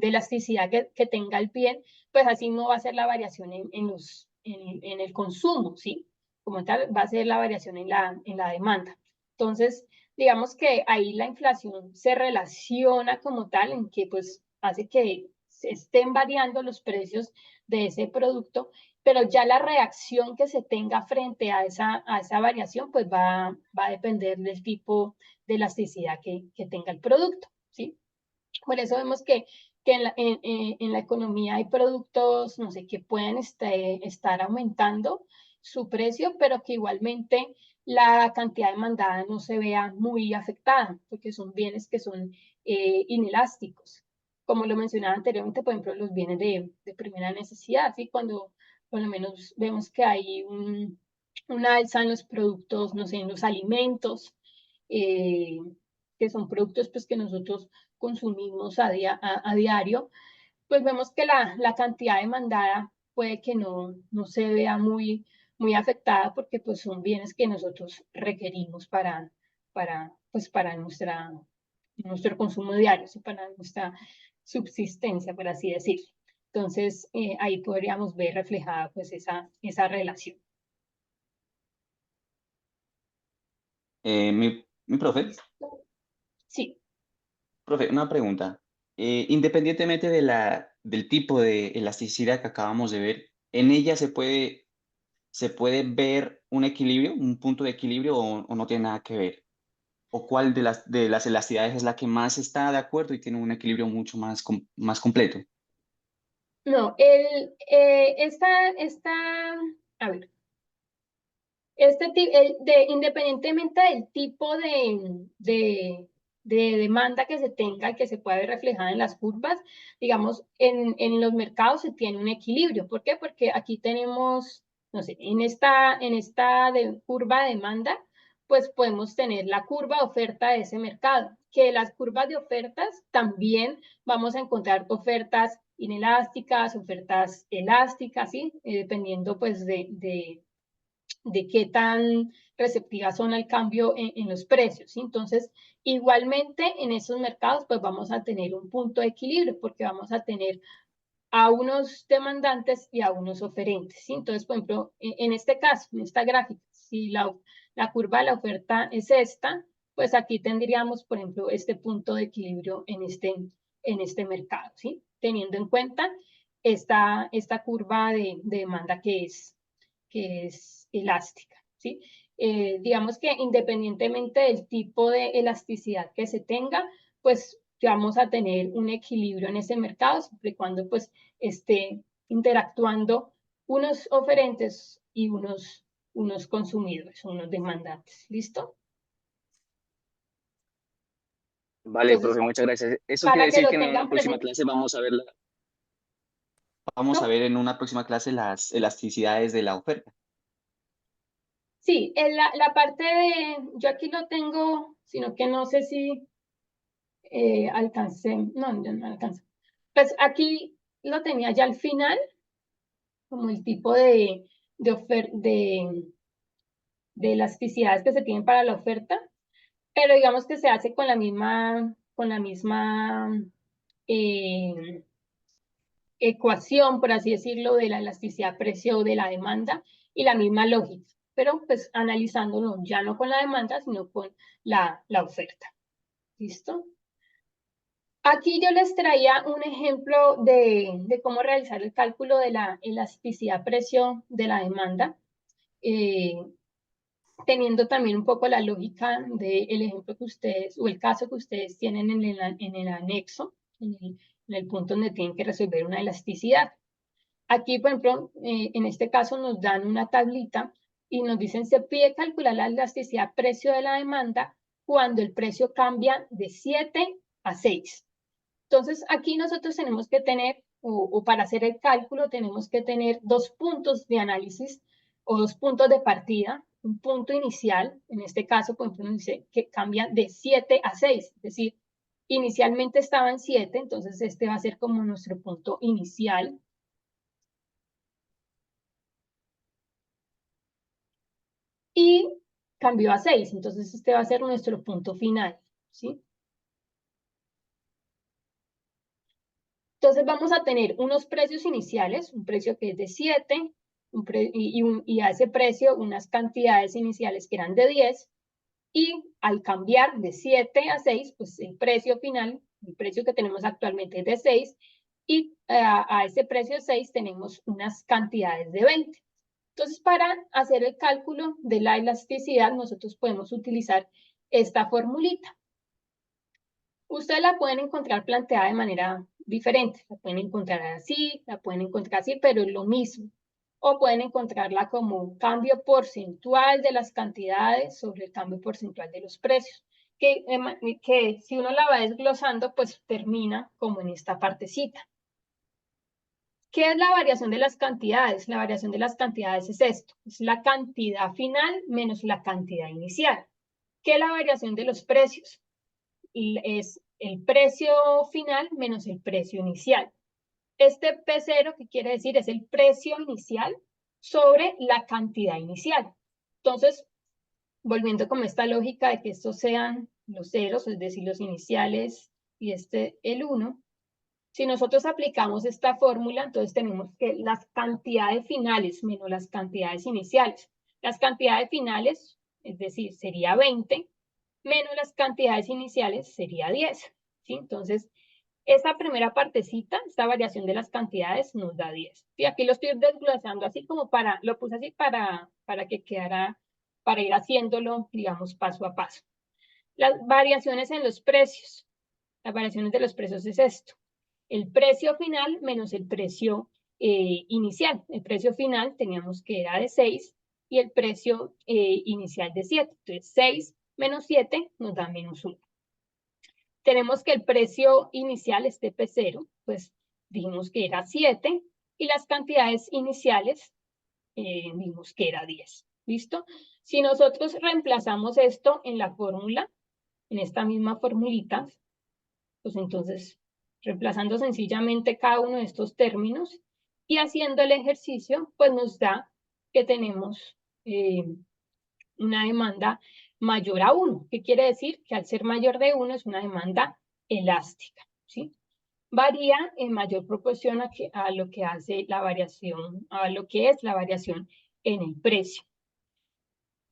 elasticidad que tenga el bien, pues así no va a ser la variación en el consumo, ¿sí? Como tal, va a ser la variación en la demanda. Entonces, digamos que ahí la inflación se relaciona como tal en que pues hace que se estén variando los precios de ese producto pero ya la reacción que se tenga frente a esa variación, pues va a depender del tipo de elasticidad que tenga el producto, ¿sí? Por eso vemos que en la economía hay productos, no sé, que pueden estar aumentando su precio, pero que igualmente la cantidad demandada no se vea muy afectada, porque son bienes que son inelásticos. Como lo mencionaba anteriormente, por ejemplo, los bienes de primera necesidad, ¿sí? Cuando por lo menos vemos que hay una alza en los productos, no sé, en los alimentos, eh, que son productos pues que nosotros consumimos a diario, pues vemos que la cantidad demandada puede que no se vea muy afectada porque pues son bienes que nosotros requerimos pues, para nuestro consumo diario, ¿sí? Para nuestra subsistencia, por así decirlo. Entonces, ahí podríamos ver reflejada pues esa relación. Mi profe, Sí. profe, una pregunta. Independientemente del tipo de elasticidad que acabamos de ver, ¿en ella se puede ver un equilibrio, un punto de equilibrio o no tiene nada que ver? ¿O cuál de las elasticidades es la que más está de acuerdo y tiene un equilibrio mucho más completo? No, a ver, independientemente del tipo de demanda que se tenga y que se pueda ver reflejada en las curvas, digamos, en los mercados se tiene un equilibrio. ¿Por qué? Porque aquí tenemos, no sé, en esta curva de demanda, pues podemos tener la curva de oferta de ese mercado, que las curvas de ofertas también vamos a encontrar ofertas inelásticas, ofertas elásticas, ¿sí? Dependiendo pues de qué tan receptivas son al cambio en los precios, ¿sí? Entonces, igualmente en esos mercados, pues vamos a tener un punto de equilibrio, porque vamos a tener a unos demandantes y a unos oferentes, ¿sí? Entonces, por ejemplo, en este caso, en esta gráfica, si la curva de la oferta es esta, pues aquí tendríamos, por ejemplo, este punto de equilibrio en este mercado, ¿sí? Teniendo en cuenta esta curva de demanda que es elástica, ¿sí? Digamos que independientemente del tipo de elasticidad que se tenga, pues vamos a tener un equilibrio en ese mercado, siempre y cuando pues esté interactuando unos oferentes y unos consumidores, unos demandantes. ¿Listo? Vale, Entonces, profe, muchas gracias. Eso quiere para que decir lo que en una tengan próxima presente. clase vamos a ¿No? ver en una próxima clase las elasticidades de la oferta. Sí, la parte yo aquí lo tengo, sino que no sé si alcancé, no, yo no alcancé. Pues aquí lo tenía ya al final, como el tipo de elasticidades que se tienen para la oferta, pero digamos que se hace con la misma ecuación, por así decirlo, de la elasticidad precio de la demanda y la misma lógica, pero pues analizándolo ya no con la demanda, sino con la oferta. ¿Listo? Aquí yo les traía un ejemplo de cómo realizar el cálculo de la elasticidad precio de la demanda, teniendo también un poco la lógica del ejemplo que ustedes, o el caso que ustedes tienen en el anexo, en el punto donde tienen que resolver una elasticidad. Aquí, por ejemplo, en este caso nos dan una tablita y nos dicen, se pide calcular la elasticidad precio de la demanda cuando el precio cambia de 7 a 6. Entonces, aquí nosotros tenemos que tener, o para hacer el cálculo, tenemos que tener dos puntos de análisis o dos puntos de partida. Un punto inicial, en este caso, por ejemplo, dice que cambia de 7 a 6, es decir, inicialmente estaba en 7, entonces este va a ser como nuestro punto inicial. Y cambió a 6, entonces este va a ser nuestro punto final, ¿sí? Entonces vamos a tener unos precios iniciales, un precio que es de 7, y a ese precio unas cantidades iniciales que eran de 10, y al cambiar de 7 a 6, pues el precio final, el precio que tenemos actualmente es de 6, y a ese precio 6 tenemos unas cantidades de 20. Entonces, para hacer el cálculo de la elasticidad, nosotros podemos utilizar esta formulita. Ustedes la pueden encontrar planteada de manera diferente. La pueden encontrar así, la pueden encontrar así, pero es lo mismo. O pueden encontrarla como cambio porcentual de las cantidades sobre el cambio porcentual de los precios. Que si uno la va desglosando, pues termina como en esta partecita. ¿Qué es la variación de las cantidades? La variación de las cantidades es esto. Es la cantidad final menos la cantidad inicial. ¿Qué es la variación de los precios? Es el precio final menos el precio inicial. Este P0, ¿qué quiere decir? Es el precio inicial sobre la cantidad inicial. Entonces, volviendo con esta lógica de que estos sean los ceros, es decir, los iniciales y el 1, si nosotros aplicamos esta fórmula, entonces tenemos que las cantidades finales menos las cantidades iniciales. Las cantidades finales, es decir, sería 20, menos las cantidades iniciales sería 10. ¿Sí? Entonces, esa primera partecita, esta variación de las cantidades nos da 10. Y aquí lo estoy desglosando así como lo puse así para que quedara, para ir haciéndolo, digamos, paso a paso. Las variaciones en los precios. Las variaciones de los precios es esto. El precio final menos el precio inicial. El precio final teníamos que era de 6 y el precio inicial de 7. Entonces, 6 menos 7 nos da menos 1. Tenemos que el precio inicial, este P0, pues dijimos que era 7 y las cantidades iniciales dijimos que era 10. ¿Listo? Si nosotros reemplazamos esto en la fórmula, en esta misma formulita, pues entonces reemplazando sencillamente cada uno de estos términos y haciendo el ejercicio, pues nos da que tenemos una demanda mayor a 1. ¿Qué quiere decir? Que al ser mayor de 1 es una demanda elástica, ¿sí? Varía en mayor proporción a lo que hace la variación, a lo que es la variación en el precio.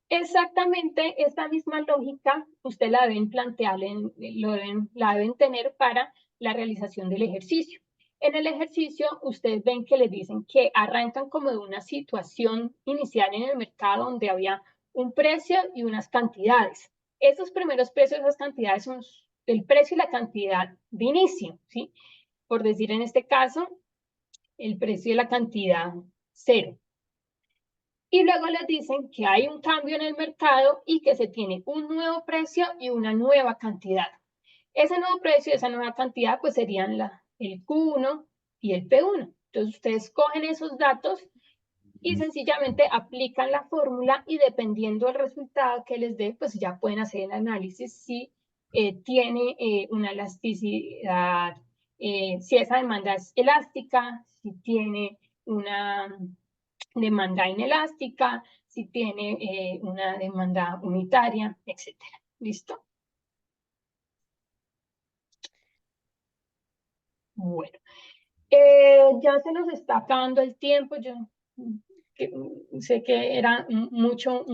Exactamente esta misma lógica usted la deben plantear, la deben tener para la realización del ejercicio. En el ejercicio ustedes ven que les dicen que arrancan como de una situación inicial en el mercado donde había un precio y unas cantidades. Esos primeros precios, esas cantidades son el precio y la cantidad de inicio, ¿sí? Por decir en este caso, el precio y la cantidad 0. Y luego les dicen que hay un cambio en el mercado y que se tiene un nuevo precio y una nueva cantidad. Ese nuevo precio y esa nueva cantidad pues serían el Q1 y el P1. Entonces ustedes cogen esos datos y sencillamente aplican la fórmula y dependiendo del resultado que les dé, pues ya pueden hacer el análisis si tiene una elasticidad, si esa demanda es elástica, si tiene una demanda inelástica, si tiene una demanda unitaria, etc. ¿Listo? Bueno, ya se nos está acabando el tiempo. Yo sé que era mucho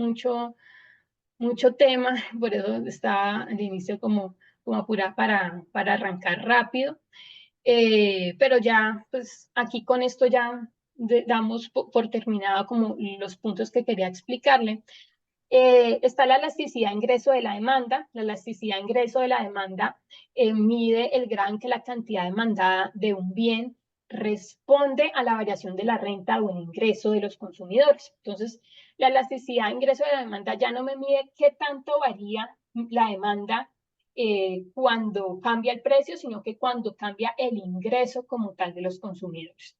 tema, por eso estaba al inicio como apurada para arrancar rápido. Pero ya, pues aquí con esto ya damos por terminado como los puntos que quería explicarle. Está la elasticidad de ingreso de la demanda. La elasticidad de ingreso de la demanda mide el grado en que la cantidad demandada de un bien responde a la variación de la renta o el ingreso de los consumidores. Entonces, la elasticidad de ingreso de la demanda ya no me mide qué tanto varía la demanda cuando cambia el precio, sino que cuando cambia el ingreso como tal de los consumidores.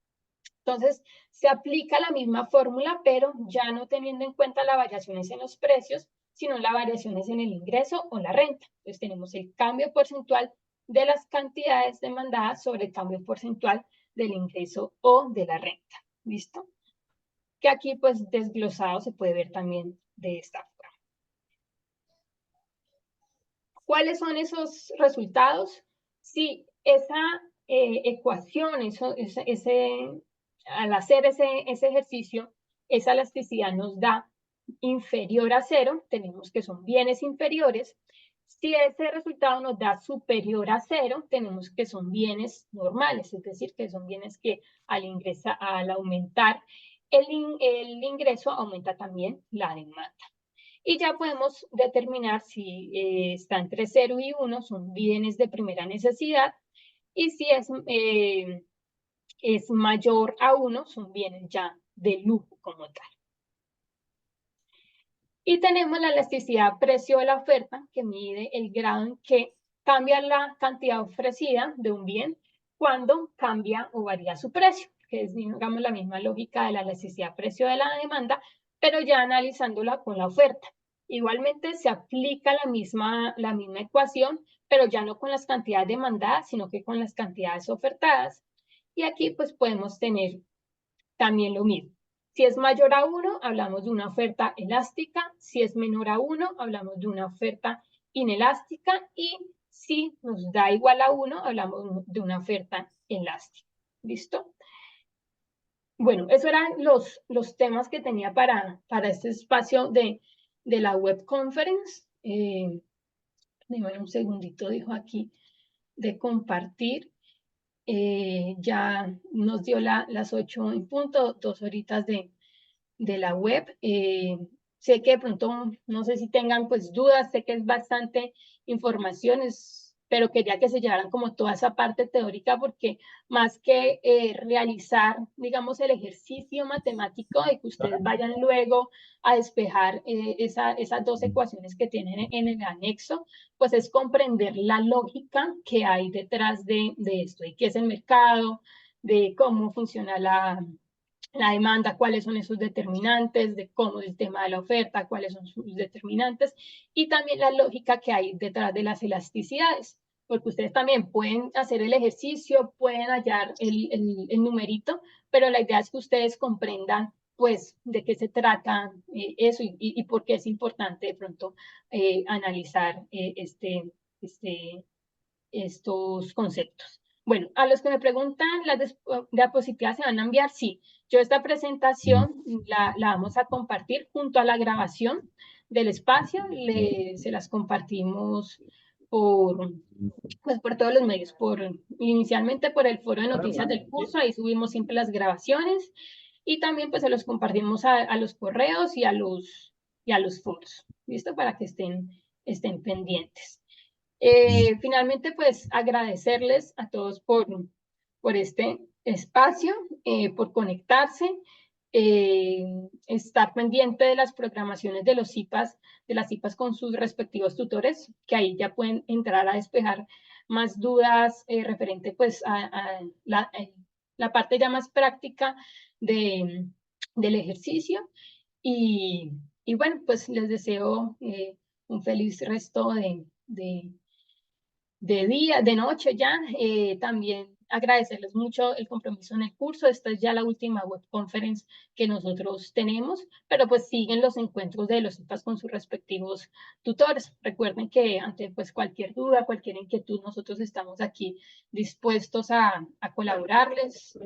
Entonces, se aplica la misma fórmula, pero ya no teniendo en cuenta las variaciones en los precios, sino las variaciones en el ingreso o la renta. Entonces, tenemos el cambio porcentual de las cantidades demandadas sobre el cambio porcentual del ingreso o de la renta. ¿Listo? Que aquí, pues, desglosado se puede ver también de esta forma. ¿Cuáles son esos resultados? Si esa ecuación, al hacer ese ejercicio, esa elasticidad nos da inferior a 0, tenemos que son bienes inferiores, Si ese resultado nos da superior a 0, tenemos que son bienes normales, es decir, que son bienes que al aumentar el ingreso aumenta también la demanda. Y ya podemos determinar si está entre 0 y 1, son bienes de primera necesidad, y si es mayor a 1, son bienes ya de lujo como tal. Y tenemos la elasticidad precio de la oferta, que mide el grado en que cambia la cantidad ofrecida de un bien cuando cambia o varía su precio, que es, digamos, la misma lógica de la elasticidad precio de la demanda, pero ya analizándola con la oferta. Igualmente se aplica la misma ecuación, pero ya no con las cantidades demandadas, sino que con las cantidades ofertadas. Y aquí pues podemos tener también lo mismo. Si es mayor a 1, hablamos de una oferta elástica. Si es menor a 1, hablamos de una oferta inelástica. Y si nos da igual a 1, hablamos de una oferta elástica. ¿Listo? Bueno, esos eran los temas que tenía para este espacio de la web conference. Déjame un segundito, dijo aquí, de compartir. Ya nos dio las 8 en punto, 2 horitas de la web. Sé que de pronto, no sé si tengan pues dudas, sé que es bastante información, pero quería que se llevaran como toda esa parte teórica, porque más que realizar, digamos, el ejercicio matemático de que ustedes vayan luego a despejar esas 2 ecuaciones que tienen en el anexo, pues es comprender la lógica que hay detrás de esto, de qué es el mercado, de cómo funciona la demanda, cuáles son esos determinantes, de cómo es el tema de la oferta, cuáles son sus determinantes, y también la lógica que hay detrás de las elasticidades, porque ustedes también pueden hacer el ejercicio, pueden hallar el numerito, pero la idea es que ustedes comprendan pues de qué se trata eso y por qué es importante de pronto analizar estos conceptos. Bueno, a los que me preguntan, ¿las diapositivas se van a enviar? Sí. Yo esta presentación la vamos a compartir junto a la grabación del espacio. Se las compartimos por todos los medios, inicialmente por el foro de noticias del curso, ahí subimos siempre las grabaciones, y también pues se los compartimos a los correos y a los foros, ¿listo? Para que estén pendientes. Finalmente, pues agradecerles a todos por este espacio, por conectarse, estar pendiente de las programaciones de los IPAs, de las IPAs con sus respectivos tutores, que ahí ya pueden entrar a despejar más dudas referente pues a la parte ya más práctica del ejercicio. Y bueno, pues les deseo un feliz resto de día, de noche ya. También agradecerles mucho el compromiso en el curso. Esta es ya la última web conference que nosotros tenemos, pero pues siguen los encuentros de los IPAs con sus respectivos tutores. Recuerden que ante pues cualquier duda, cualquier inquietud, nosotros estamos aquí dispuestos a colaborarles.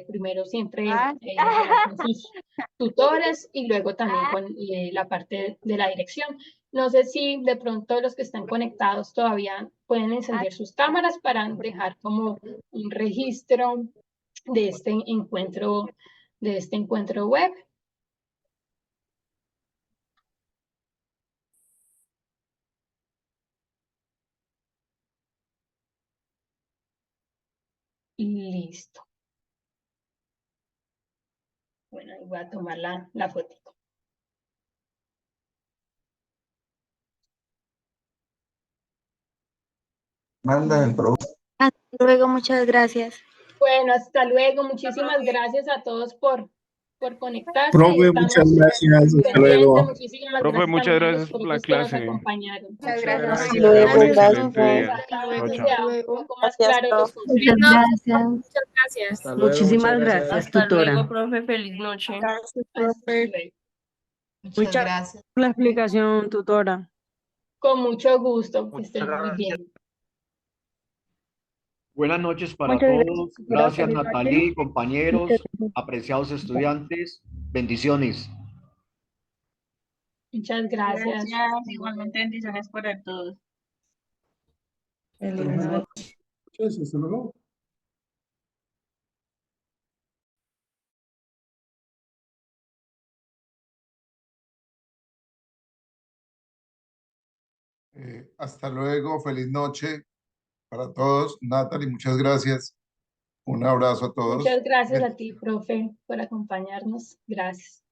Primero siempre con sus tutores y luego también con la parte de la dirección. No sé si de pronto los que están conectados todavía pueden encender sus cámaras para dejar como un registro de este encuentro web. Listo. Bueno, ahí voy a tomar la fotito. Manda el producto. Hasta luego, muchas gracias. Bueno, hasta luego. Muchísimas gracias a todos por conectarse. Profe, Estamos muchas gracias. Hasta luego. Muchísimas Profe, gracias muchas también a gracias los por la profes que nos clase. acompañaron. Muchas gracias. Hasta Que luego, tengan un gracias. excelente día. Hasta luego, Chao, chao. sea un poco más claro los conceptos. Muchas gracias. Muchas gracias. Hasta luego, Muchísimas muchas gracias, Hasta tutora. luego, profe. Feliz noche. Gracias, Hasta profe. luego. Muchas gracias. La explicación, tutora. Con mucho gusto, que estén muy bien. Buenas noches para Muchas gracias, todos. tutora. Gracias, Feliz noche. Natalie, compañeros, apreciados estudiantes. Bendiciones. Muchas gracias. Gracias. Igualmente bendiciones para todos. Buenas noches, hasta luego. Hasta luego, feliz noche para todos. Natalie, muchas gracias. Un abrazo a todos. Muchas gracias a ti, profe, por acompañarnos. Gracias.